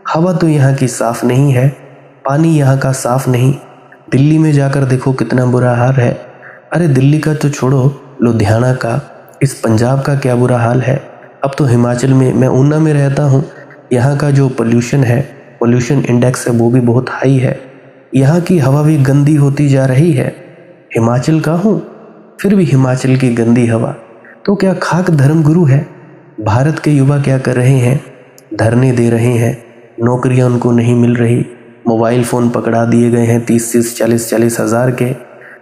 हवा तो यहाँ की साफ़ नहीं है, पानी यहाँ का साफ़ नहीं। दिल्ली में जाकर देखो कितना बुरा हाल है। अरे दिल्ली का तो छोड़ो, लुधियाना का, इस पंजाब का क्या बुरा हाल है। अब तो हिमाचल में, मैं ऊना में रहता हूँ, यहाँ का जो पोल्यूशन है, पोल्यूशन इंडेक्स है, वो भी बहुत हाई है। यहाँ की हवा भी गंदी होती जा रही है। हिमाचल का हूँ, फिर भी हिमाचल की गंदी हवा। तो क्या खाक धर्मगुरु है? भारत के युवा क्या कर रहे हैं? धरने दे रहे हैं, नौकरियां उनको नहीं मिल रही, मोबाइल फ़ोन पकड़ा दिए गए हैं 30 40 हज़ार के।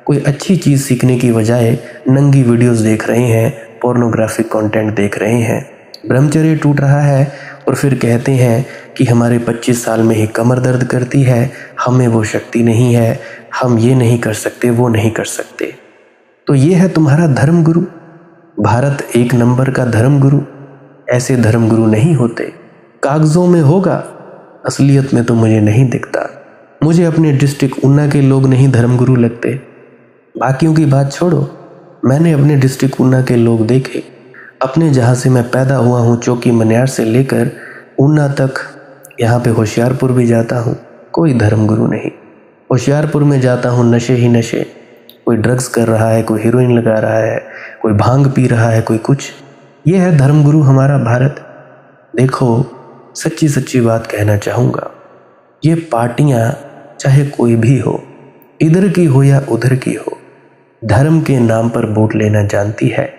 कोई अच्छी चीज़ सीखने की बजाय नंगी वीडियोस देख रहे हैं, पोर्नोग्राफिक कंटेंट देख रहे हैं। ब्रह्मचर्य टूट रहा है और फिर कहते हैं कि हमारे 25 साल में ही कमर दर्द करती है, हमें वो शक्ति नहीं है, हम ये नहीं कर सकते, वो नहीं कर सकते। तो ये है तुम्हारा धर्मगुरु। भारत एक नंबर का धर्मगुरु। ऐसे धर्मगुरु नहीं होते। कागजों में होगा, असलियत में तो मुझे नहीं दिखता। मुझे अपने डिस्ट्रिक्ट ऊना के लोग नहीं धर्मगुरु लगते। बाकियों की बात छोड़ो, मैंने अपने डिस्ट्रिक्ट ऊना के लोग देखे। अपने जहाँ से मैं पैदा हुआ हूँ, चौकी मनियार से लेकर ऊना तक, यहाँ पे होशियारपुर भी जाता हूँ, कोई धर्मगुरु नहीं। होशियारपुर में जाता हूँ, नशे ही नशे। कोई ड्रग्स कर रहा है, कोई हीरोइन लगा रहा है, कोई भांग पी रहा है, कोई कुछ। ये है धर्मगुरु हमारा भारत। देखो, सच्ची सच्ची बात कहना चाहूँगा, ये पार्टियाँ चाहे कोई भी हो, इधर की हो या उधर की हो, धर्म के नाम पर वोट लेना जानती है,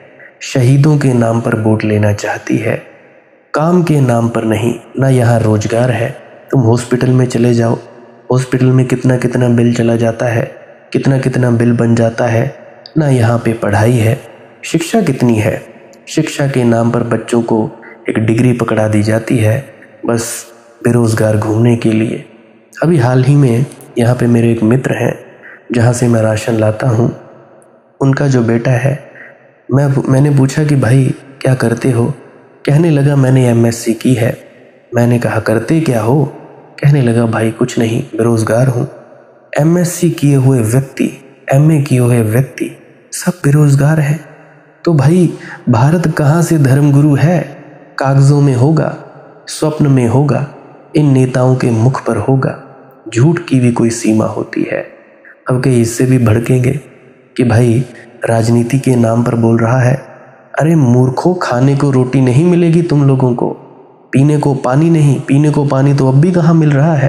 शहीदों के नाम पर वोट लेना चाहती है, काम के नाम पर नहीं। ना यहाँ रोजगार है। तुम हॉस्पिटल में चले जाओ, हॉस्पिटल में कितना कितना बिल चला जाता है, कितना कितना बिल बन जाता है। ना यहाँ पे पढ़ाई है। शिक्षा कितनी है? शिक्षा के नाम पर बच्चों को एक डिग्री पकड़ा दी जाती है, बस बेरोज़गार घूमने के लिए। अभी हाल ही में यहाँ पे मेरे एक मित्र हैं, जहाँ से मैं राशन लाता हूँ, उनका जो बेटा है, मैंने पूछा कि भाई क्या करते हो? कहने लगा मैंने एमएससी की है। मैंने कहा करते क्या हो? कहने लगा भाई कुछ नहीं, बेरोज़गार हूँ। एमएससी किए हुए व्यक्ति, एमए किए हुए व्यक्ति सब बेरोज़गार हैं। तो भाई भारत कहाँ से धर्मगुरु है? कागज़ों में होगा, स्वप्न में होगा, इन नेताओं के मुख पर होगा। झूठ की भी कोई सीमा होती है। अब कहीं इससे भी भड़केंगे कि भाई राजनीति के नाम पर बोल रहा है। अरे मूर्खों, खाने को रोटी नहीं मिलेगी तुम लोगों को, पीने को पानी नहीं। पीने को पानी तो अब भी कहाँ मिल रहा है?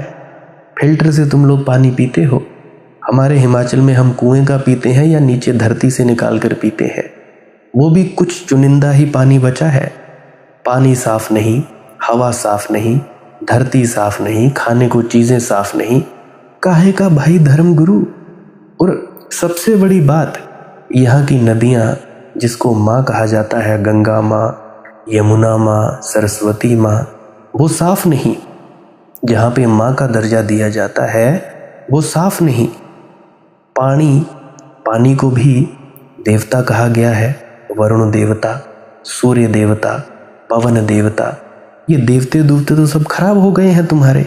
फिल्टर से तुम लोग पानी पीते हो। हमारे हिमाचल में हम कुएं का पीते हैं या नीचे धरती से निकाल कर पीते हैं, वो भी कुछ चुनिंदा ही पानी बचा है। पानी साफ नहीं, हवा साफ नहीं, धरती साफ नहीं, खाने को चीज़ें साफ नहीं। काहे का भाई धर्मगुरु? और सबसे बड़ी बात, यहाँ की नदियाँ जिसको माँ कहा जाता है, गंगा माँ, यमुना माँ, सरस्वती माँ, वो साफ नहीं। जहाँ पे माँ का दर्जा दिया जाता है वो साफ नहीं। पानी को भी देवता कहा गया है। वरुण देवता, सूर्य देवता, पवन देवता, ये देवते दूवते तो सब खराब हो गए हैं तुम्हारे।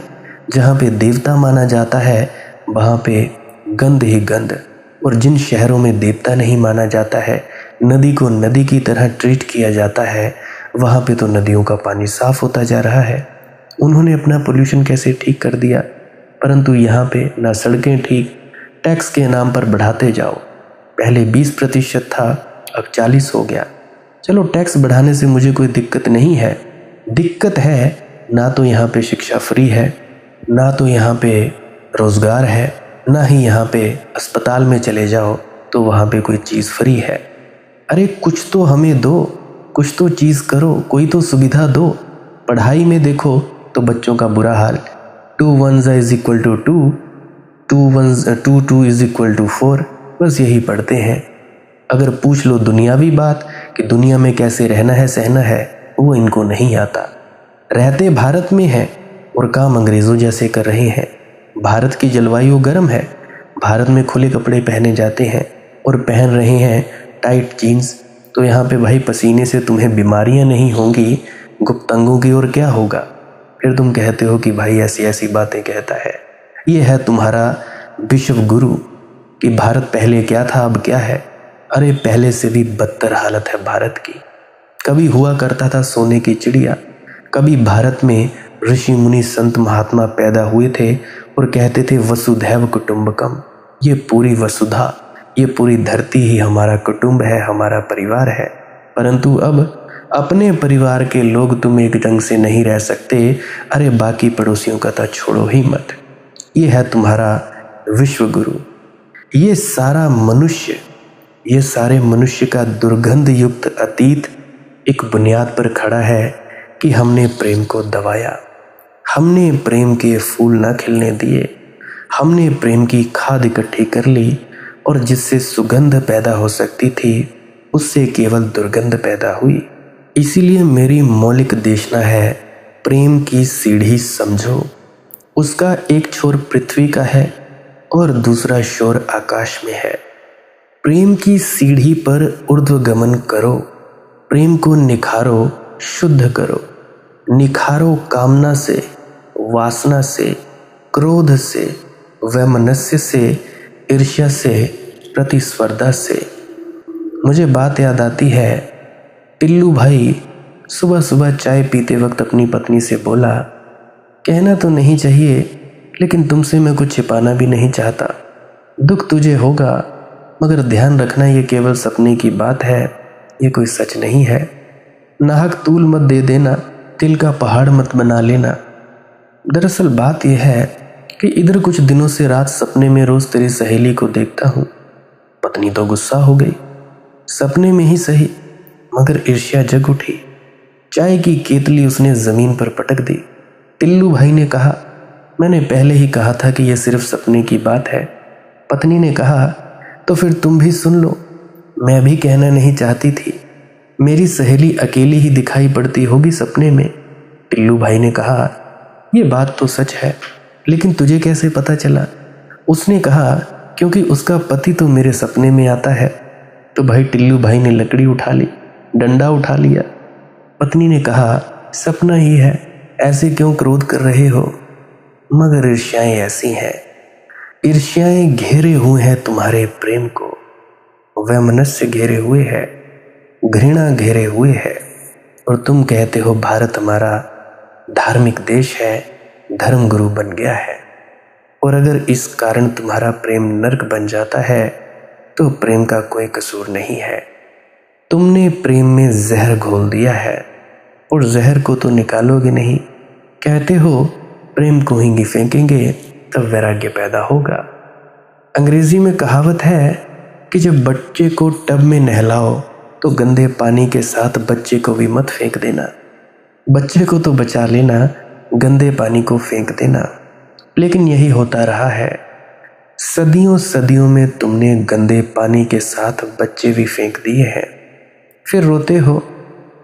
जहाँ पे देवता माना जाता है वहाँ पे गंद ही गंद। और जिन शहरों में देवता नहीं माना जाता है, नदी को नदी की तरह ट्रीट किया जाता है, वहाँ पे तो नदियों का पानी साफ होता जा रहा है। उन्होंने अपना पोल्यूशन कैसे ठीक कर दिया, परंतु यहाँ पे ना सड़कें ठीक, टैक्स के नाम पर बढ़ाते जाओ। पहले 20% था, अब 40 हो गया। चलो टैक्स बढ़ाने से मुझे कोई दिक्कत नहीं है। दिक्कत है ना तो यहाँ पे शिक्षा फ्री है, ना तो यहाँ पे रोज़गार है, ना ही यहाँ पे अस्पताल में चले जाओ तो वहाँ पे कोई चीज़ फ्री है। अरे कुछ तो हमें दो, कुछ तो चीज़ करो, कोई तो सुविधा दो। पढ़ाई में देखो तो बच्चों का बुरा हाल। 2 1 is equal to 2, 2 2 is equal to 4, बस यही पढ़ते हैं। अगर पूछ लो दुनियावी बात कि दुनिया में कैसे रहना है सहना है, वो इनको नहीं आता। रहते भारत में हैं और काम अंग्रेज़ों जैसे कर रहे हैं। भारत की जलवायु गर्म है, भारत में खुले कपड़े पहने जाते हैं और पहन रहे हैं टाइट जीन्स। तो यहाँ पे भाई पसीने से तुम्हें बीमारियाँ नहीं होंगी, गुप्तंगों की और क्या होगा? फिर तुम कहते हो कि भाई ऐसी ऐसी बातें कहता है। ये है तुम्हारा विश्व गुरु कि भारत पहले क्या था अब क्या है। अरे पहले से भी बदतर हालत है भारत की। कभी हुआ करता था सोने की चिड़िया, कभी भारत में ऋषि मुनि संत महात्मा पैदा हुए थे और कहते थे वसुधैव कुटुंबकम, ये पूरी वसुधा, ये पूरी धरती ही हमारा कुटुंब है, हमारा परिवार है। परंतु अब अपने परिवार के लोग तुम एक ढंग से नहीं रह सकते, अरे बाकी पड़ोसियों का तो छोड़ो ही मत। ये है तुम्हारा विश्व गुरु। ये सारे मनुष्य का दुर्गंध युक्त अतीत एक बुनियाद पर खड़ा है कि हमने प्रेम को दबाया, हमने प्रेम के फूल ना खिलने दिए, हमने प्रेम की खाद इकट्ठी कर ली और जिससे सुगंध पैदा हो सकती थी उससे केवल दुर्गंध पैदा हुई। इसीलिए मेरी मौलिक देशना है, प्रेम की सीढ़ी समझो। उसका एक छोर पृथ्वी का है और दूसरा छोर आकाश में है। प्रेम की सीढ़ी पर ऊर्ध्वगमन करो, प्रेम को निखारो, शुद्ध करो। निखारो कामना से, वासना से, क्रोध से, वैमनस्य से, ईर्ष्या से, प्रतिस्पर्धा से। मुझे बात याद आती है, टिल्लू भाई सुबह सुबह चाय पीते वक्त अपनी पत्नी से बोला, कहना तो नहीं चाहिए लेकिन तुमसे मैं कुछ छिपाना भी नहीं चाहता। दुख तुझे होगा मगर ध्यान रखना ये केवल सपने की बात है, ये कोई सच नहीं है। नाहक तूल मत दे देना, तिल का पहाड़ मत बना लेना। दरअसल बात यह है कि इधर कुछ दिनों से रात सपने में रोज तेरी सहेली को देखता हूँ। पत्नी तो गुस्सा हो गई, सपने में ही सही मगर ईर्ष्या जग उठी। चाय की केतली उसने जमीन पर पटक दी। टिल्लू भाई ने कहा, मैंने पहले ही कहा था कि यह सिर्फ सपने की बात है। पत्नी ने कहा, तो फिर तुम भी सुन लो, मैं भी कहना नहीं चाहती थी, मेरी सहेली अकेली ही दिखाई पड़ती होगी सपने में। टिल्लू भाई ने कहा, यह बात तो सच है लेकिन तुझे कैसे पता चला? उसने कहा, क्योंकि उसका पति तो मेरे सपने में आता है। तो भाई टिल्लू भाई ने लकड़ी उठा ली, डंडा उठा लिया। पत्नी ने कहा, सपना ही है, ऐसे क्यों क्रोध कर रहे हो? मगर ईर्ष्याएं ऐसी हैं, ईर्ष्याएं घेरे हुए हैं तुम्हारे प्रेम को, वैमनस्य घेरे हुए है, घृणा घेरे हुए है। और तुम कहते हो भारत हमारा धार्मिक देश है, धर्म गुरु बन गया है। और अगर इस कारण तुम्हारा प्रेम नर्क बन जाता है तो प्रेम का कोई कसूर नहीं है। तुमने प्रेम में जहर घोल दिया है और जहर को तो निकालोगे नहीं। कहते हो प्रेम को ही फेंकेंगे तब वैराग्य पैदा होगा। अंग्रेजी में कहावत है कि जब बच्चे को टब में नहलाओ तो गंदे पानी के साथ बच्चे को भी मत फेंक देना। बच्चे को तो बचा लेना, गंदे पानी को फेंक देना। लेकिन यही होता रहा है, सदियों सदियों में तुमने गंदे पानी के साथ बच्चे भी फेंक दिए हैं। फिर रोते हो,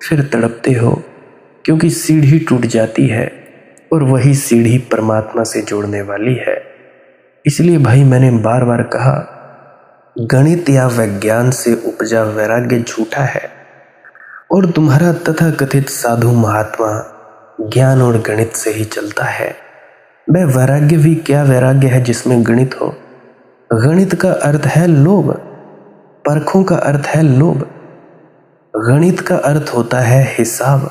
फिर तड़पते हो, क्योंकि सीढ़ी टूट जाती है और वही सीढ़ी परमात्मा से जोड़ने वाली है। इसलिए भाई मैंने बार बार कहा, गणित या विज्ञान से उपजा वैराग्य झूठा है और तुम्हारा तथाकथित साधु महात्मा ज्ञान और गणित से ही चलता है। वह वैराग्य भी क्या वैराग्य है जिसमें गणित हो? गणित का अर्थ है लोभ, परखों का अर्थ है लोभ। गणित का अर्थ होता है हिसाब,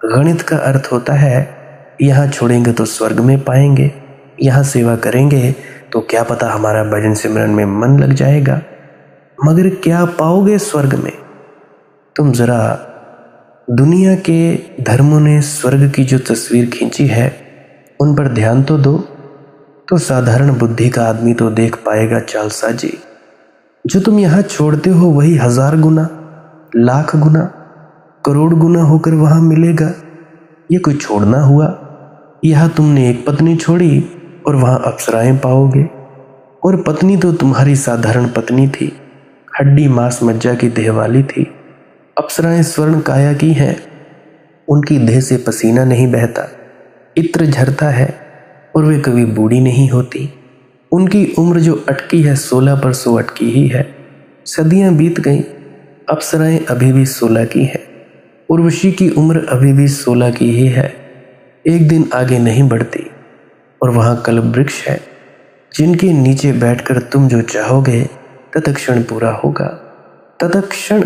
गणित का अर्थ होता है यहाँ छोड़ेंगे तो स्वर्ग में पाएंगे, यहाँ सेवा करेंगे तो क्या पता हमारा भजन सिमरन में मन लग जाएगा। मगर क्या पाओगे स्वर्ग में? तुम जरा दुनिया के धर्मों ने स्वर्ग की जो तस्वीर खींची है उन पर ध्यान तो दो, तो साधारण बुद्धि का आदमी तो देख पाएगा चालसाजी। जो तुम यहाँ छोड़ते हो वही 1000 गुना, लाख गुना, करोड़ गुना होकर वहां मिलेगा। ये कोई छोड़ना हुआ? यहाँ तुमने एक पत्नी छोड़ी और वहां अप्सराएं पाओगे, और पत्नी तो तुम्हारी साधारण पत्नी थी, हड्डी मांस मज्जा की देह वाली थी। अप्सराएं स्वर्ण काया की हैं, उनकी देह से पसीना नहीं बहता, इत्र झरता है और वे कभी बूढ़ी नहीं होती। उनकी उम्र जो अटकी है 16 पर 100 अटकी ही है। सदियां बीत गईं, अप्सराएं अभी भी 16 की हैं, उर्वशी की उम्र अभी भी 16 की ही है। एक दिन आगे नहीं बढ़ती। और वहां कल्प वृक्ष है जिनके नीचे बैठकर तुम जो चाहोगे तत्क्षण पूरा होगा। तत्क्षण।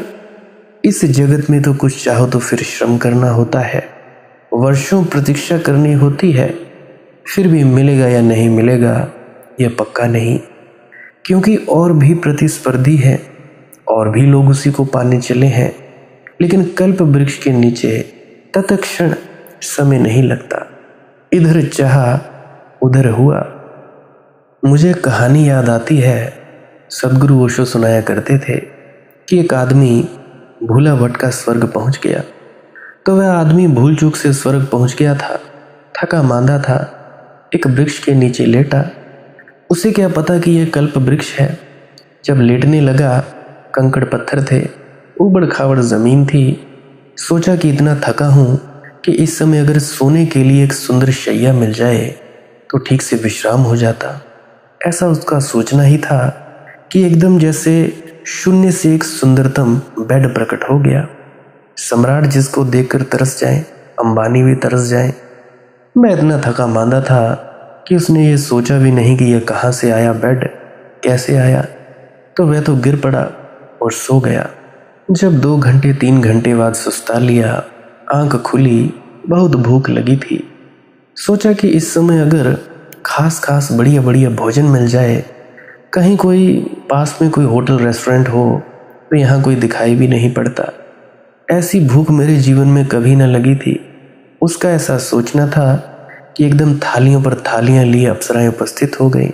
इस जगत में तो कुछ चाहो तो फिर श्रम करना होता है, वर्षों प्रतीक्षा करनी होती है, फिर भी मिलेगा या नहीं मिलेगा यह पक्का नहीं। क्योंकि और भी प्रतिस्पर्धी हैं और भी लोग उसी को पाने चले हैं, लेकिन कल्प वृक्ष के नीचे तत्क्षण समय नहीं लगता। इधर चाहा उधर हुआ। मुझे कहानी याद आती है, सदगुरु ओशो सुनाया करते थे कि एक आदमी भूला भटका स्वर्ग पहुंच गया। तो वह आदमी भूल चूक से स्वर्ग पहुंच गया था, थका मांदा था, एक वृक्ष के नीचे लेटा। उसे क्या पता कि यह कल्प वृक्ष है। जब लेटने लगा, कंकड़ पत्थर थे, ऊबड़ खाबड़ जमीन थी। सोचा कि इतना थका हूं कि इस समय अगर सोने के लिए एक सुंदर शैया मिल जाए तो ठीक से विश्राम हो जाता। ऐसा उसका सोचना ही था कि एकदम जैसे शून्य से एक सुंदरतम बेड प्रकट हो गया। सम्राट जिसको देखकर तरस जाए, अंबानी भी तरस जाए। मैं इतना थका मांदा था कि उसने ये सोचा भी नहीं कि यह कहाँ से आया बेड, कैसे आया। तो वह तो गिर पड़ा और सो गया। जब 2 घंटे 3 घंटे बाद सुस्ता लिया, आंख खुली, बहुत भूख लगी थी। सोचा कि इस समय अगर खास बढ़िया बढ़िया भोजन मिल जाए, कहीं कोई पास में कोई होटल रेस्टोरेंट हो तो यहाँ कोई दिखाई भी नहीं पड़ता। ऐसी भूख मेरे जीवन में कभी न लगी थी। उसका ऐसा सोचना था कि एकदम थालियों पर थालियां लिए अप्सराएं उपस्थित हो गई।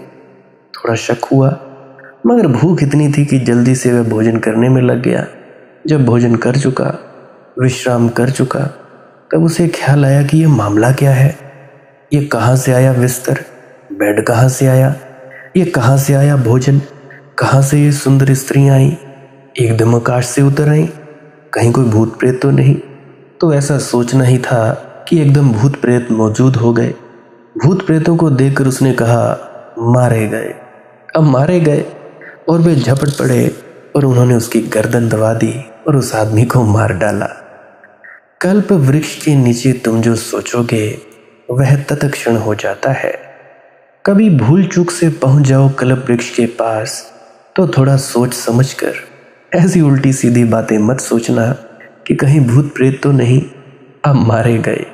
थोड़ा शक हुआ, मगर भूख इतनी थी कि जल्दी से वह भोजन करने में लग गया। जब भोजन कर चुका, विश्राम कर चुका, तब उसे ख्याल आया कि यह मामला क्या है। ये कहाँ से आया बिस्तर, बेड कहाँ से आया, ये कहाँ से आया भोजन, कहाँ से ये सुंदर स्त्रियाँ आई, एकदम आकाश से उतर आई, कहीं कोई भूत प्रेत तो नहीं। तो ऐसा सोचना ही था कि एकदम भूत प्रेत मौजूद हो गए। भूत प्रेतों को देखकर उसने कहा, मारे गए। अब मारे गए और वे झपट पड़े और उन्होंने उसकी गर्दन दबा दी और उस आदमी को मार डाला। कल्प वृक्ष के नीचे तुम जो सोचोगे वह तत्क्षण हो जाता है। कभी भूल चूक से पहुंच जाओ कल्प वृक्ष के पास तो थोड़ा सोच समझकर ऐसी उल्टी सीधी बातें मत सोचना कि कहीं भूत प्रेत तो नहीं, अब मारे गए।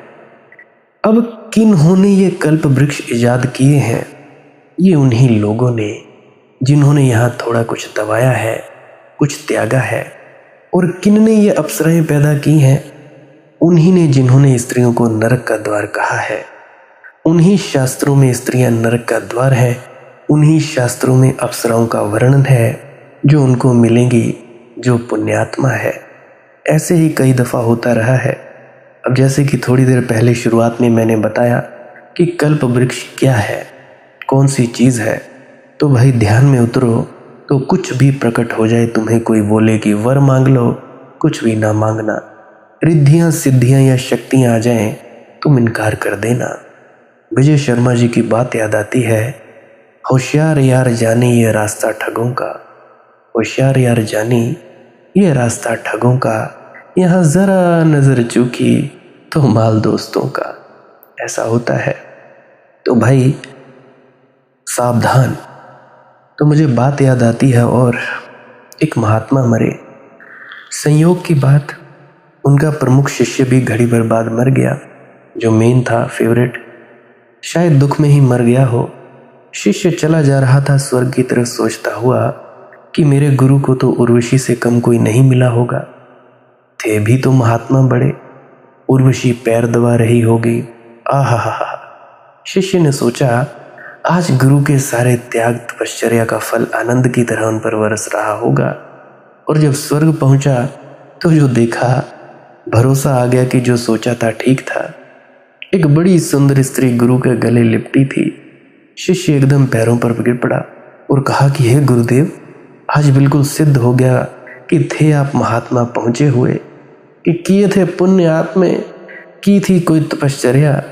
अब किन्होंने ये कल्प वृक्ष इजाद किए हैं? ये उन्हीं लोगों ने जिन्होंने यहाँ थोड़ा कुछ दबाया है, कुछ त्यागा है। और किनने ये अप्सराएं पैदा की हैं? उन्हीं ने जिन्होंने स्त्रियों को नरक का द्वार कहा है। उन्हीं शास्त्रों में स्त्रियां नरक का द्वार है, उन्हीं शास्त्रों में अप्सराओं का वर्णन है जो उनको मिलेंगी जो पुण्यात्मा है। ऐसे ही कई दफ़ा होता रहा है। अब जैसे कि थोड़ी देर पहले शुरुआत में मैंने बताया कि कल्प वृक्ष क्या है, कौन सी चीज़ है, तो भाई ध्यान में उतरो तो कुछ भी प्रकट हो जाए। तुम्हें कोई बोले कि वर मांग लो, कुछ भी ना मांगना। रिद्धियाँ सिद्धियाँ या शक्तियाँ आ जाएं, तुम इनकार कर देना। विजय शर्मा जी की बात याद आती है, होशियार यार जाने ये रास्ता ठगों का, होशियार यार जानी ये रास्ता ठगों का, यहाँ ज़रा नज़र चूकी तो माल दोस्तों का। ऐसा होता है। तो भाई सावधान। तो मुझे बात याद आती है और एक महात्मा मरे। संयोग की बात, उनका प्रमुख शिष्य भी घड़ी भर बाद मर गया, जो मेन था, फेवरेट। शायद दुख में ही मर गया हो। शिष्य चला जा रहा था स्वर्ग की तरफ, सोचता हुआ कि मेरे गुरु को तो उर्वशी से कम कोई नहीं मिला होगा। थे भी तो महात्मा बड़े, उर्वशी पैर दबा रही होगी। आहा। शिष्य ने सोचा आज गुरु के सारे त्याग तपश्चर्या का फल आनंद की तरह उन पर बरस रहा होगा। और जब स्वर्ग पहुंचा तो जो देखा, भरोसा आ गया कि जो सोचा था ठीक था। एक बड़ी सुंदर स्त्री गुरु के गले लिपटी थी। शिष्य एकदम पैरों पर गिर पड़ा और कहा कि हे गुरुदेव, आज बिल्कुल सिद्ध हो गया कि थे आप महात्मा पहुंचे हुए, कि किए थे पुण्य आप में, की थी कोई तपश्चर्या।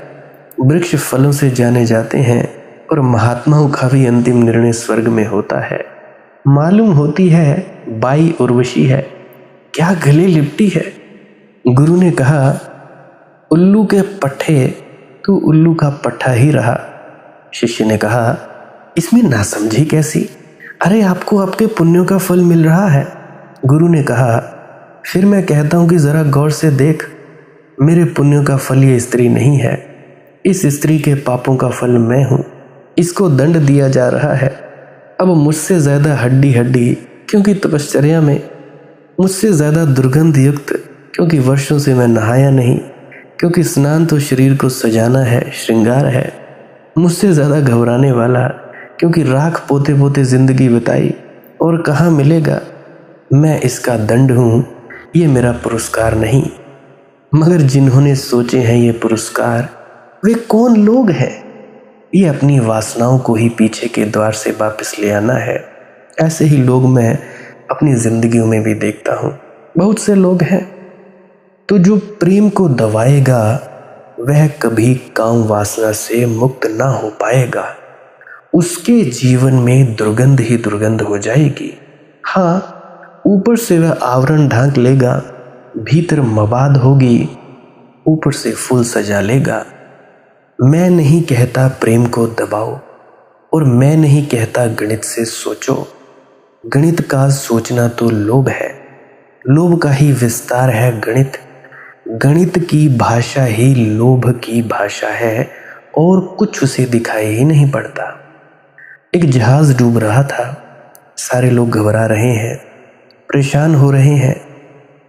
वृक्ष फलों से जाने जाते हैं और महात्माओं का भी अंतिम निर्णय स्वर्ग में होता है। मालूम होती है बाई उर्वशी है, क्या गले लिपटी है। गुरु ने कहा, उल्लू के पट्टे तू उल्लू का पट्टा ही रहा। शिष्य ने कहा, इसमें नासमझी कैसी, अरे आपको आपके पुण्यों का फल मिल रहा है। गुरु ने कहा, फिर मैं कहता हूं कि जरा गौर से देख, मेरे पुण्यों का फल ये स्त्री नहीं है, इस स्त्री के पापों का फल मैं हूं। इसको दंड दिया जा रहा है। अब मुझसे ज़्यादा हड्डी हड्डी क्योंकि तपश्चर्या में, मुझसे ज़्यादा दुर्गंध युक्त क्योंकि वर्षों से मैं नहाया नहीं, क्योंकि स्नान तो शरीर को सजाना है, श्रृंगार है। मुझसे ज़्यादा घबराने वाला क्योंकि राख पोते पोते जिंदगी बिताई और कहाँ मिलेगा। मैं इसका दंड हूँ, ये मेरा पुरस्कार नहीं। मगर जिन्होंने सोचे हैं ये पुरस्कार, वे कौन लोग हैं? ये अपनी वासनाओं को ही पीछे के द्वार से वापस ले आना है। ऐसे ही लोग मैं अपनी जिंदगियों में भी देखता हूँ, बहुत से लोग हैं। तो जो प्रेम को दबाएगा वह कभी काम वासना से मुक्त ना हो पाएगा। उसके जीवन में दुर्गंध ही दुर्गंध हो जाएगी। हाँ, ऊपर से वह आवरण ढांक लेगा, भीतर मवाद होगी, ऊपर से फूल सजा लेगा। मैं नहीं कहता प्रेम को दबाओ और मैं नहीं कहता गणित से सोचो। गणित का सोचना तो लोभ है, लोभ का ही विस्तार है गणित। गणित की भाषा ही लोभ की भाषा है और कुछ उसे दिखाई ही नहीं पड़ता। एक जहाज डूब रहा था, सारे लोग घबरा रहे हैं, परेशान हो रहे हैं,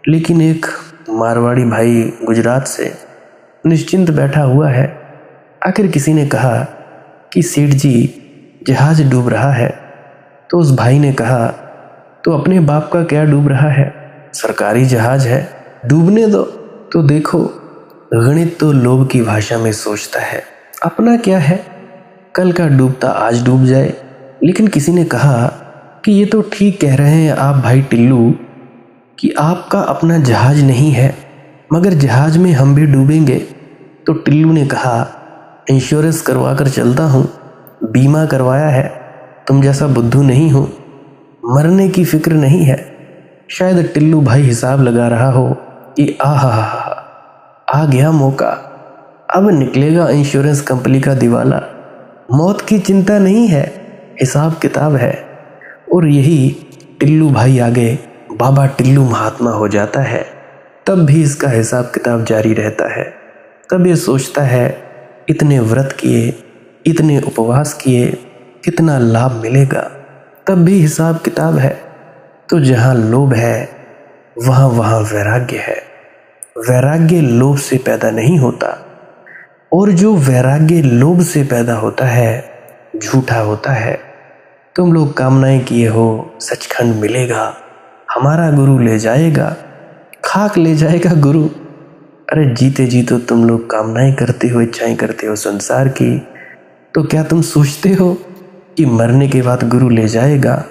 लेकिन एक मारवाड़ी भाई गुजरात से निश्चिंत बैठा हुआ है। आखिर किसी ने कहा कि सेठ जी जहाज डूब रहा है, तो उस भाई ने कहा तो अपने बाप का क्या डूब रहा है, सरकारी जहाज है, डूबने दो। तो देखो, गणित तो लोभ की भाषा में सोचता है, अपना क्या है, कल का डूबता आज डूब जाए। लेकिन किसी ने कहा कि ये तो ठीक कह रहे हैं आप भाई टिल्लू कि आपका अपना जहाज नहीं है, मगर जहाज में हम भी डूबेंगे। तो टिल्लू ने कहा इंश्योरेंस करवा कर चलता हूँ, बीमा करवाया है, तुम जैसा बुद्धू नहीं हूँ, मरने की फिक्र नहीं है। शायद टिल्लू भाई हिसाब लगा रहा हो कि आ गया मौका, अब निकलेगा इंश्योरेंस कंपनी का दिवाला, मौत की चिंता नहीं है, हिसाब किताब है। और यही टिल्लू भाई आगे बाबा टिल्लू महात्मा हो जाता है, तब भी इसका हिसाब किताब जारी रहता है। तब ये सोचता है इतने व्रत किए, इतने उपवास किए, कितना लाभ मिलेगा, तब भी हिसाब किताब है। तो जहाँ लोभ है वहाँ वहाँ वैराग्य है। वैराग्य लोभ से पैदा नहीं होता, और जो वैराग्य लोभ से पैदा होता है झूठा होता है। तुम लोग कामनाएं किए हो सचखंड मिलेगा, हमारा गुरु ले जाएगा, खाक ले जाएगा गुरु। अरे जीते जी तो तुम लोग कामनाएं करते हो, इच्छाएं करते हो संसार की, तो क्या तुम सोचते हो कि मरने के बाद गुरु ले जाएगा?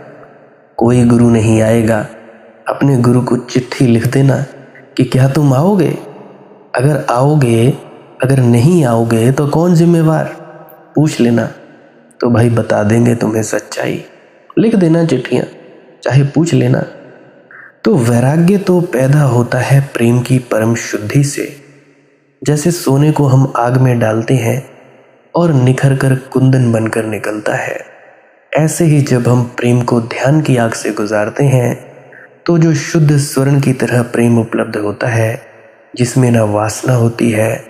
कोई गुरु नहीं आएगा। अपने गुरु को चिट्ठी लिख देना कि क्या तुम आओगे, अगर आओगे, अगर नहीं आओगे तो कौन जिम्मेवार, पूछ लेना, तो भाई बता देंगे तुम्हें सच्चाई। लिख देना चिट्ठियाँ, चाहे पूछ लेना। तो वैराग्य तो पैदा होता है प्रेम की परम शुद्धि से। जैसे सोने को हम आग में डालते हैं और निखर कर कुंदन बनकर निकलता है, ऐसे ही जब हम प्रेम को ध्यान की आग से गुजारते हैं तो जो शुद्ध स्वर्ण की तरह प्रेम उपलब्ध होता है, जिसमें ना वासना होती है,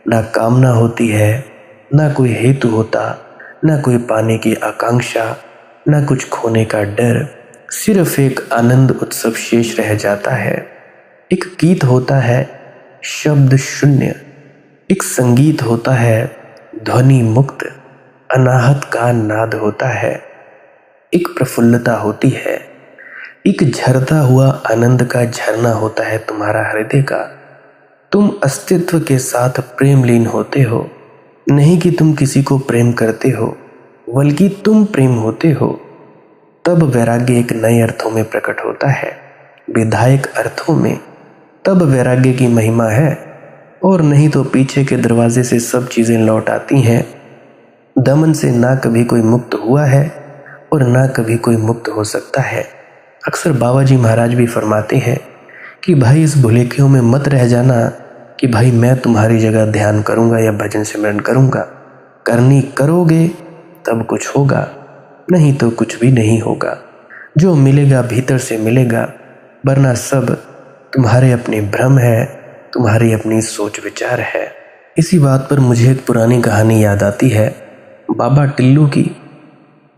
ना कामना होती है, ना कोई हेतु होता, ना कोई पाने की आकांक्षा, ना कुछ खोने का डर, सिर्फ एक आनंद उत्सव शेष रह जाता है। एक गीत होता है शब्द शून्य, एक संगीत होता है ध्वनि मुक्त, अनाहत का नाद होता है, एक प्रफुल्लता होती है, एक झरता हुआ आनंद का झरना होता है तुम्हारा हृदय का। तुम अस्तित्व के साथ प्रेम लीन होते हो, नहीं कि तुम किसी को प्रेम करते हो, बल्कि तुम प्रेम होते हो। तब वैराग्य एक नए अर्थों में प्रकट होता है, विधायक अर्थों में। तब वैराग्य की महिमा है, और नहीं तो पीछे के दरवाजे से सब चीज़ें लौट आती हैं। दमन से ना कभी कोई मुक्त हुआ है और ना कभी कोई मुक्त हो सकता है। अक्सर बाबा जी महाराज भी फरमाते हैं कि भाई इस भुलेखियों में मत रह जाना कि भाई मैं तुम्हारी जगह ध्यान करूंगा या भजन सिमरन करूंगा। करनी करोगे तब कुछ होगा, नहीं तो कुछ भी नहीं होगा। जो मिलेगा भीतर से मिलेगा, वरना सब तुम्हारे अपने भ्रम है, तुम्हारी अपनी सोच विचार है। इसी बात पर मुझे एक पुरानी कहानी याद आती है, बाबा टिल्लू की।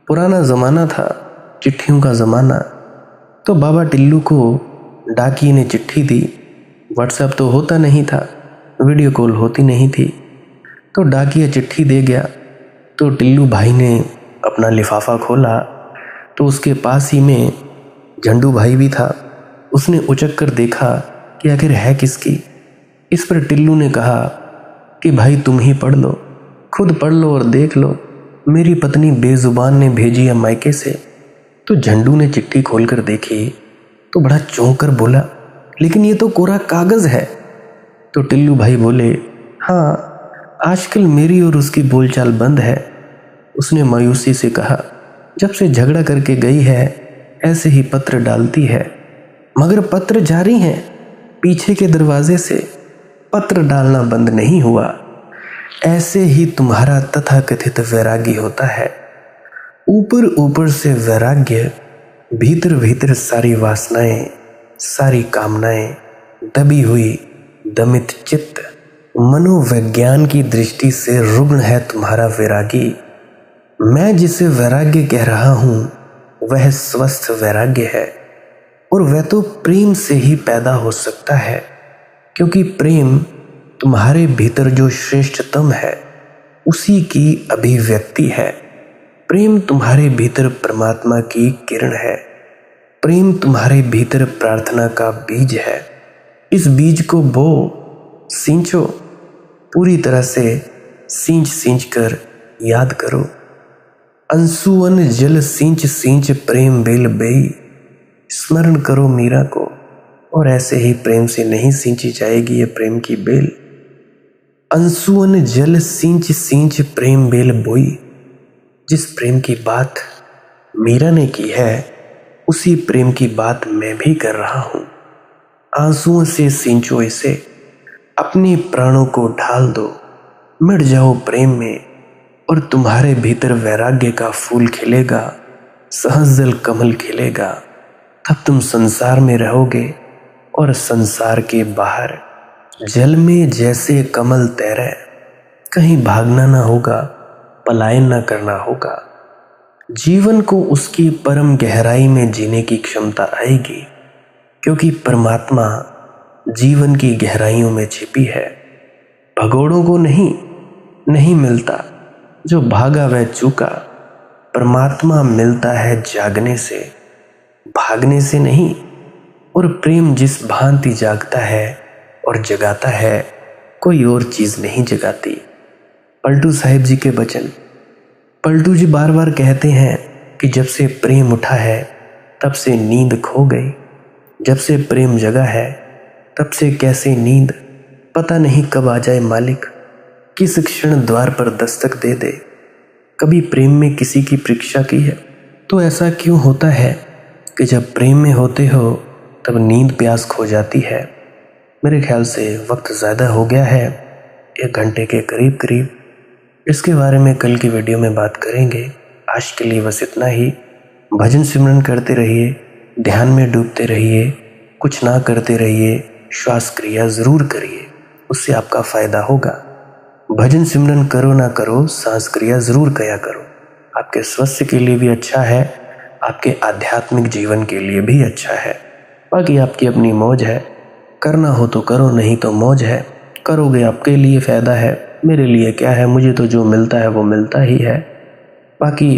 पुराना ज़माना था, चिट्ठियों का ज़माना। तो बाबा टिल्लू को डाकिये ने चिट्ठी दी। व्हाट्सएप तो होता नहीं था, वीडियो कॉल होती नहीं थी। तो डाकिया चिट्ठी दे गया। तो टिल्लू भाई ने अपना लिफाफा खोला तो उसके पास ही में झंडू भाई भी था। उसने उचक कर देखा कि आखिर है किसकी। इस पर टिल्लू ने कहा कि भाई तुम ही पढ़ लो, खुद पढ़ लो और देख लो, मेरी पत्नी बेजुबान ने भेजी है मायके से। तो झंडू ने चिट्ठी खोलकर देखी तो बड़ा चौंक कर बोला, लेकिन ये तो कोरा कागज़ है। तो टिल्लू भाई बोले, हाँ आजकल मेरी और उसकी बोलचाल बंद है। उसने मायूसी से कहा, जब से झगड़ा करके गई है ऐसे ही पत्र डालती है, मगर पत्र जारी हैं, पीछे के दरवाजे से पत्र डालना बंद नहीं हुआ। ऐसे ही तुम्हारा तथाकथित वैरागी होता है। ऊपर ऊपर से वैराग्य, भीतर भीतर सारी वासनाएं, सारी कामनाएं, दबी हुई दमित चित्त, मनोविज्ञान की दृष्टि से रुग्ण है तुम्हारा वैरागी। मैं जिसे वैराग्य कह रहा हूं वह स्वस्थ वैराग्य है, और वह तो प्रेम से ही पैदा हो सकता है, क्योंकि प्रेम तुम्हारे भीतर जो श्रेष्ठतम है उसी की अभिव्यक्ति है। प्रेम तुम्हारे भीतर परमात्मा की किरण है। प्रेम तुम्हारे भीतर प्रार्थना का बीज है। इस बीज को बो, सींचो, पूरी तरह से सींच सींच कर याद करो। अंसुअन जल सींच सींच प्रेम बेल बेई, स्मरण करो मीरा को, और ऐसे ही प्रेम से नहीं सींची जाएगी ये प्रेम की बेल। अंसुअन जल सींच सींच प्रेम बेल बोई। जिस प्रेम की बात मीरा ने की है उसी प्रेम की बात मैं भी कर रहा हूं। आंसुओं से सींचो इसे, अपने प्राणों को ढाल दो, मिट जाओ प्रेम में, और तुम्हारे भीतर वैराग्य का फूल खिलेगा, सहजल कमल खिलेगा। तब तुम संसार में रहोगे और संसार के बाहर जल में जैसे कमल तैरे, कहीं भागना ना होगा, पलायन ना करना होगा। जीवन को उसकी परम गहराई में जीने की क्षमता आएगी, क्योंकि परमात्मा जीवन की गहराइयों में छिपी है। भगोड़ों को नहीं मिलता, जो भागा वह चूका। परमात्मा मिलता है जागने से, भागने से नहीं। और प्रेम जिस भांति जागता है और जगाता है, कोई और चीज नहीं जगाती। पलटू साहिब जी के वचन। पलटू जी बार बार कहते हैं कि जब से प्रेम उठा है तब से नींद खो गई, जब से प्रेम जगा है तब से कैसे नींद, पता नहीं कब आ जाए मालिक, किस क्षण द्वार पर दस्तक दे दे। कभी प्रेम में किसी की परीक्षा की है? तो ऐसा क्यों होता है कि जब प्रेम में होते हो तब नींद प्यास खो जाती है? मेरे ख्याल से वक्त ज़्यादा हो गया है, 1 घंटे के करीब करीब। इसके बारे में कल की वीडियो में बात करेंगे। आज के लिए बस इतना ही। भजन सिमरन करते रहिए, ध्यान में डूबते रहिए, कुछ ना करते रहिए, श्वास क्रिया ज़रूर करिए, उससे आपका फ़ायदा होगा। भजन सिमरन करो ना करो, सांस क्रिया ज़रूर किया करो। आपके स्वास्थ्य के लिए भी अच्छा है, आपके आध्यात्मिक जीवन के लिए भी अच्छा है। बाकी आपकी अपनी मौज है, करना हो तो करो, नहीं तो मौज है। करोगे आपके लिए फ़ायदा है, मेरे लिए क्या है, मुझे तो जो मिलता है वो मिलता ही है। बाकी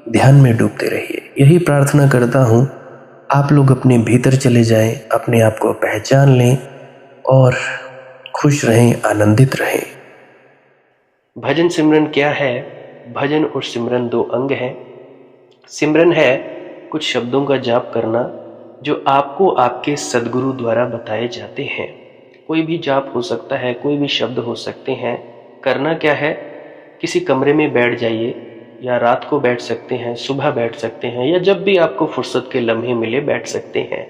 ध्यान में डूबते रहिए, यही प्रार्थना करता हूँ। आप लोग अपने भीतर चले जाएं, अपने आप को पहचान लें और खुश रहें, आनंदित रहें। भजन सिमरन क्या है? भजन और सिमरन 2 अंग हैं। सिमरन है कुछ शब्दों का जाप करना जो आपको आपके सद्गुरु द्वारा बताए जाते हैं। कोई भी जाप हो सकता है, कोई भी शब्द हो सकते हैं। करना क्या है? किसी कमरे में बैठ जाइए, या रात को बैठ सकते हैं, सुबह बैठ सकते हैं, या जब भी आपको फुर्सत के लम्हे मिले बैठ सकते हैं।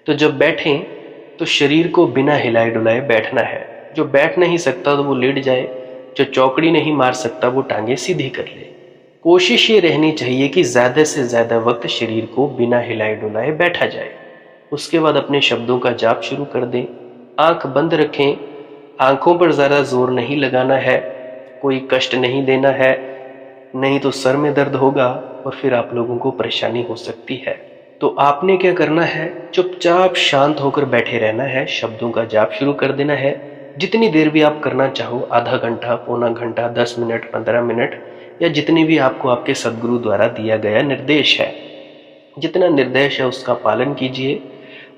तो जब बैठें तो शरीर को बिना हिलाए डुलाए बैठना है। जो बैठ नहीं सकता तो वो लेट जाए, जो चौकड़ी नहीं मार सकता वो टांगे सीधी कर ले। कोशिश ये रहनी चाहिए कि ज़्यादा से ज़्यादा वक्त शरीर को बिना हिलाए डुलाए बैठा जाए। उसके बाद अपने शब्दों का जाप शुरू कर दें। आंख बंद रखें, आंखों पर ज़्यादा जोर नहीं लगाना है, कोई कष्ट नहीं देना है। नहीं तो सर में दर्द होगा और फिर आप लोगों को परेशानी हो सकती है। तो आपने क्या करना है, चुपचाप शांत होकर बैठे रहना है, शब्दों का जाप शुरू कर देना है। जितनी देर भी आप करना चाहो, आधा घंटा, पौना घंटा, 10 मिनट, 15 मिनट, या जितनी भी आपको आपके सदगुरु द्वारा दिया गया निर्देश है, जितना निर्देश है उसका पालन कीजिए।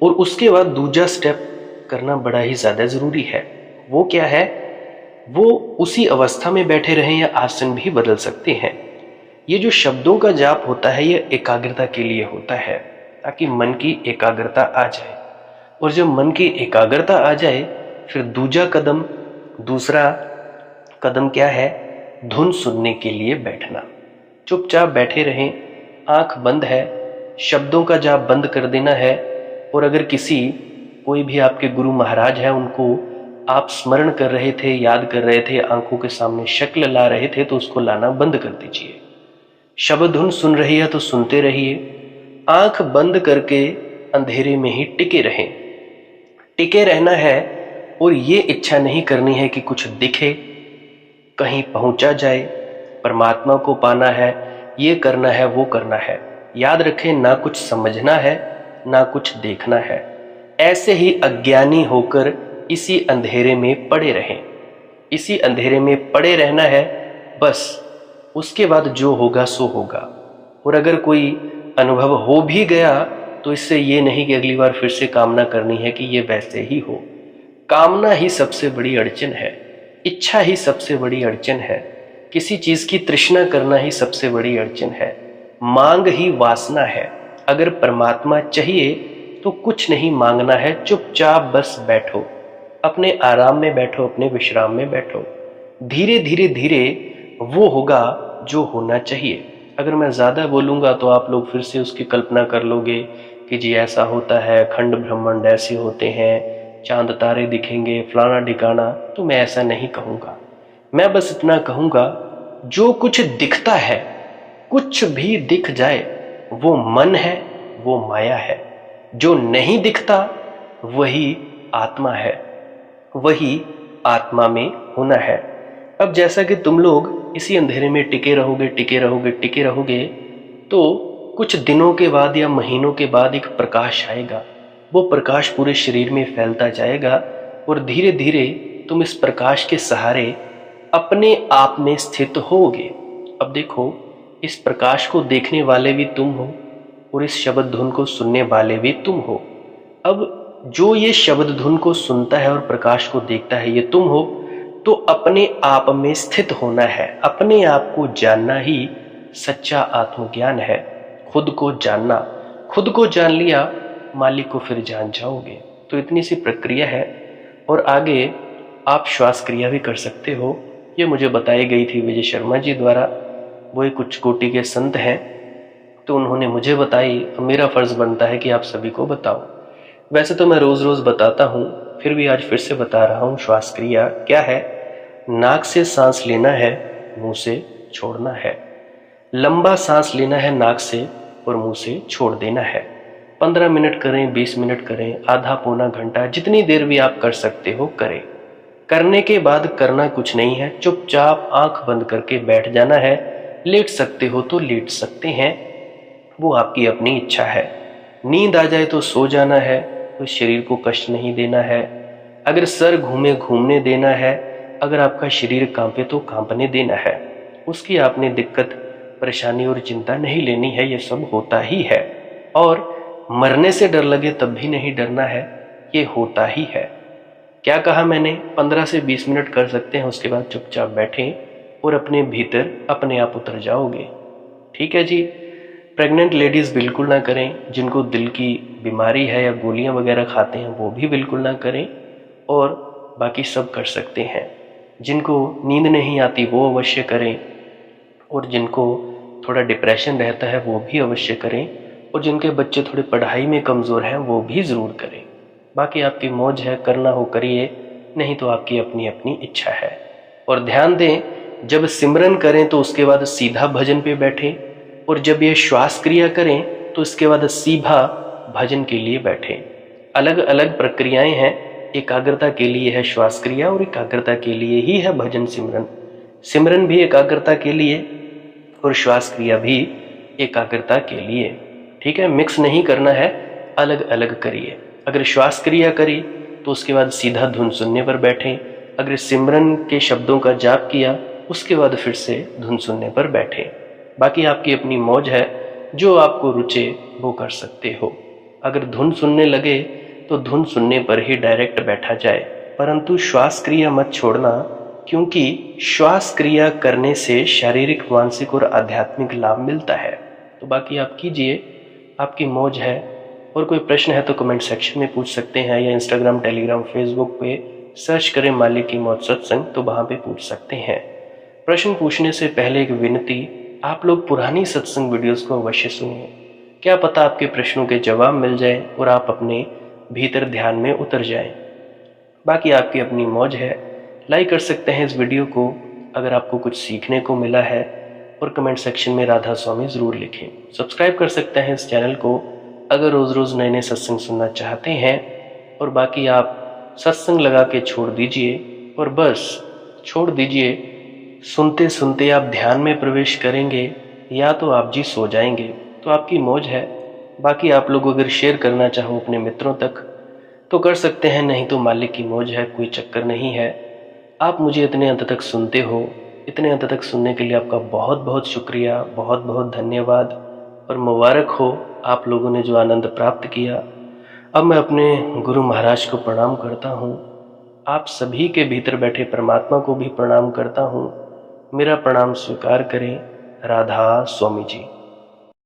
और उसके बाद दूसरा स्टेप करना बड़ा ही ज़्यादा ज़रूरी है। वो क्या है, वो उसी अवस्था में बैठे रहें या आसन भी बदल सकते हैं। ये जो शब्दों का जाप होता है ये एकाग्रता के लिए होता है, ताकि मन की एकाग्रता आ जाए। और जब मन की एकाग्रता आ जाए फिर दूसरा कदम क्या है, धुन सुनने के लिए बैठना। चुपचाप बैठे रहें, आंख बंद है, शब्दों का जाप बंद कर देना है। और अगर कोई भी आपके गुरु महाराज है, उनको आप स्मरण कर रहे थे, याद कर रहे थे, आंखों के सामने शक्ल ला रहे थे, तो उसको लाना बंद कर दीजिए। शब्द धुन सुन रही है तो सुनते रहिए, आंख बंद करके अंधेरे में ही टिके रहें। टिके रहना है और ये इच्छा नहीं करनी है कि कुछ दिखे, कहीं पहुंचा जाए, परमात्मा को पाना है, ये करना है, वो करना है। याद रखें, ना कुछ समझना है, ना कुछ देखना है। ऐसे ही अज्ञानी होकर इसी अंधेरे में पड़े रहें। इसी अंधेरे में पड़े रहना है बस। उसके बाद जो होगा सो होगा। और अगर कोई अनुभव हो भी गया तो इससे ये नहीं कि अगली बार फिर से कामना करनी है कि ये वैसे ही हो। कामना ही सबसे बड़ी अड़चन है, इच्छा ही सबसे बड़ी अड़चन है, किसी चीज की तृष्णा करना ही सबसे बड़ी अड़चन है, मांग ही वासना है। अगर परमात्मा चाहिए तो कुछ नहीं मांगना है, चुपचाप बस बैठो, अपने आराम में बैठो, अपने विश्राम में बैठो। धीरे धीरे धीरे वो होगा जो होना चाहिए। अगर मैं ज़्यादा बोलूँगा तो आप लोग फिर से उसकी कल्पना कर लोगे कि जी ऐसा होता है, खंड ब्रह्मांड ऐसे होते हैं, चांद तारे दिखेंगे, फलाना ठिकाना। तो मैं ऐसा नहीं कहूँगा, मैं बस इतना कहूँगा, जो कुछ दिखता है, कुछ भी दिख जाए, वो मन है, वो माया है। जो नहीं दिखता वही आत्मा है, वही आत्मा में होना है। अब जैसा कि तुम लोग इसी अंधेरे में टिके रहोगे, टिके रहोगे, टिके रहोगे, तो कुछ दिनों के बाद या महीनों के बाद एक प्रकाश आएगा। वो प्रकाश पूरे शरीर में फैलता जाएगा और धीरे धीरे तुम इस प्रकाश के सहारे अपने आप में स्थित होगे। अब देखो, इस प्रकाश को देखने वाले भी तुम हो और इस शब्द धुन को सुनने वाले भी तुम हो। अब जो ये शब्द धुन को सुनता है और प्रकाश को देखता है, ये तुम हो। तो अपने आप में स्थित होना है, अपने आप को जानना ही सच्चा आत्मज्ञान है। खुद को जानना, खुद को जान लिया, मालिक को फिर जान जाओगे। तो इतनी सी प्रक्रिया है। और आगे आप श्वास क्रिया भी कर सकते हो। ये मुझे बताई गई थी विजय शर्मा जी द्वारा। वो एक उच्च कोटि के संत हैं, तो उन्होंने मुझे बताई। अब मेरा फर्ज बनता है कि आप सभी को बताओ। वैसे तो मैं रोज रोज बताता हूँ, फिर भी आज फिर से बता रहा हूँ। श्वास क्रिया क्या है? नाक से सांस लेना है, मुंह से छोड़ना है। लंबा सांस लेना है नाक से और मुंह से छोड़ देना है। 15 मिनट करें, 20 मिनट करें, आधा पौना घंटा, जितनी देर भी आप कर सकते हो करें। करने के बाद करना कुछ नहीं है, चुपचाप आंख बंद करके बैठ जाना है। लेट सकते हो तो लेट सकते हैं, वो आपकी अपनी इच्छा है। नींद आ जाए तो सो जाना है, तो शरीर को कष्ट नहीं देना है। अगर सर घूमे घूमने देना है, अगर आपका शरीर कांपे तो कांपने देना है। उसकी आपने दिक्कत, परेशानी और चिंता नहीं लेनी है, ये सब होता ही है। और मरने से डर लगे तब भी नहीं डरना है, ये होता ही है। क्या कहा मैंने? 15 से 20 मिनट कर सकते हैं, उसके बाद चुपचाप बैठें और अपने भीतर अपने आप उतर जाओगे। ठीक है जी। प्रेग्नेंट लेडीज़ बिल्कुल ना करें, जिनको दिल की बीमारी है या गोलियां वगैरह खाते हैं वो भी बिल्कुल ना करें, और बाकी सब कर सकते हैं। जिनको नींद नहीं आती वो अवश्य करें, और जिनको थोड़ा डिप्रेशन रहता है वो भी अवश्य करें, और जिनके बच्चे थोड़े पढ़ाई में कमज़ोर हैं वो भी ज़रूर करें। बाकी आपकी मौज है, करना हो करिए, नहीं तो आपकी अपनी अपनी इच्छा है। और ध्यान दें, जब सिमरन करें तो उसके बाद सीधा भजन पे बैठें, और जब ये श्वास क्रिया करें तो इसके बाद सीधा भजन के लिए बैठें। अलग अलग प्रक्रियाएं हैं। एकाग्रता के लिए है श्वास क्रिया और एकाग्रता के लिए ही है भजन सिमरन। सिमरन भी एकाग्रता के लिए, और श्वास क्रिया भी एकाग्रता के लिए। ठीक है, मिक्स नहीं करना है, अलग अलग करिए। अगर श्वास क्रिया करी तो उसके बाद सीधा धुन सुनने पर बैठें। अगर सिमरन के शब्दों का जाप किया उसके बाद फिर से धुन सुनने पर बैठें। बाकी आपकी अपनी मौज है, जो आपको रुचे वो कर सकते हो। अगर धुन सुनने लगे तो धुन सुनने पर ही डायरेक्ट बैठा जाए, परंतु श्वास क्रिया मत छोड़ना, क्योंकि श्वास क्रिया करने से शारीरिक, मानसिक और आध्यात्मिक लाभ मिलता है। तो बाकी आप कीजिए, आपकी मौज है। और कोई प्रश्न है तो कमेंट सेक्शन में पूछ सकते हैं, या इंस्टाग्राम, टेलीग्राम, फेसबुक पे सर्च करें मालिक की मौज सत्संग, तो वहाँ पे पूछ सकते हैं। प्रश्न पूछने से पहले एक विनती, आप लोग पुरानी सत्संग वीडियोस को अवश्य सुनिए। क्या पता आपके प्रश्नों के जवाब मिल जाए और आप अपने भीतर ध्यान में उतर जाएं। बाकी आपकी अपनी मौज है। लाइक कर सकते हैं इस वीडियो को अगर आपको कुछ सीखने को मिला है, और कमेंट सेक्शन में राधा स्वामी ज़रूर लिखें। सब्सक्राइब कर सकते हैं इस चैनल को अगर रोज़ रोज़ नए नए सत्संग सुनना चाहते हैं। और बाकी आप सत्संग लगा के छोड़ दीजिए, और बस छोड़ दीजिए। सुनते सुनते आप ध्यान में प्रवेश करेंगे या तो आप जी सो जाएंगे, तो आपकी मौज है। बाकी आप लोग अगर शेयर करना चाहो अपने मित्रों तक तो कर सकते हैं, नहीं तो मालिक की मौज है, कोई चक्कर नहीं है। आप मुझे इतने अंत तक सुनते हो, इतने अंत तक सुनने के लिए आपका बहुत बहुत शुक्रिया, बहुत बहुत धन्यवाद। और मुबारक हो आप लोगों ने जो आनंद प्राप्त किया। अब मैं अपने गुरु महाराज को प्रणाम करता हूँ, आप सभी के भीतर बैठे परमात्मा को भी प्रणाम करता हूँ। मेरा प्रणाम स्वीकार करें। राधा स्वामी जी।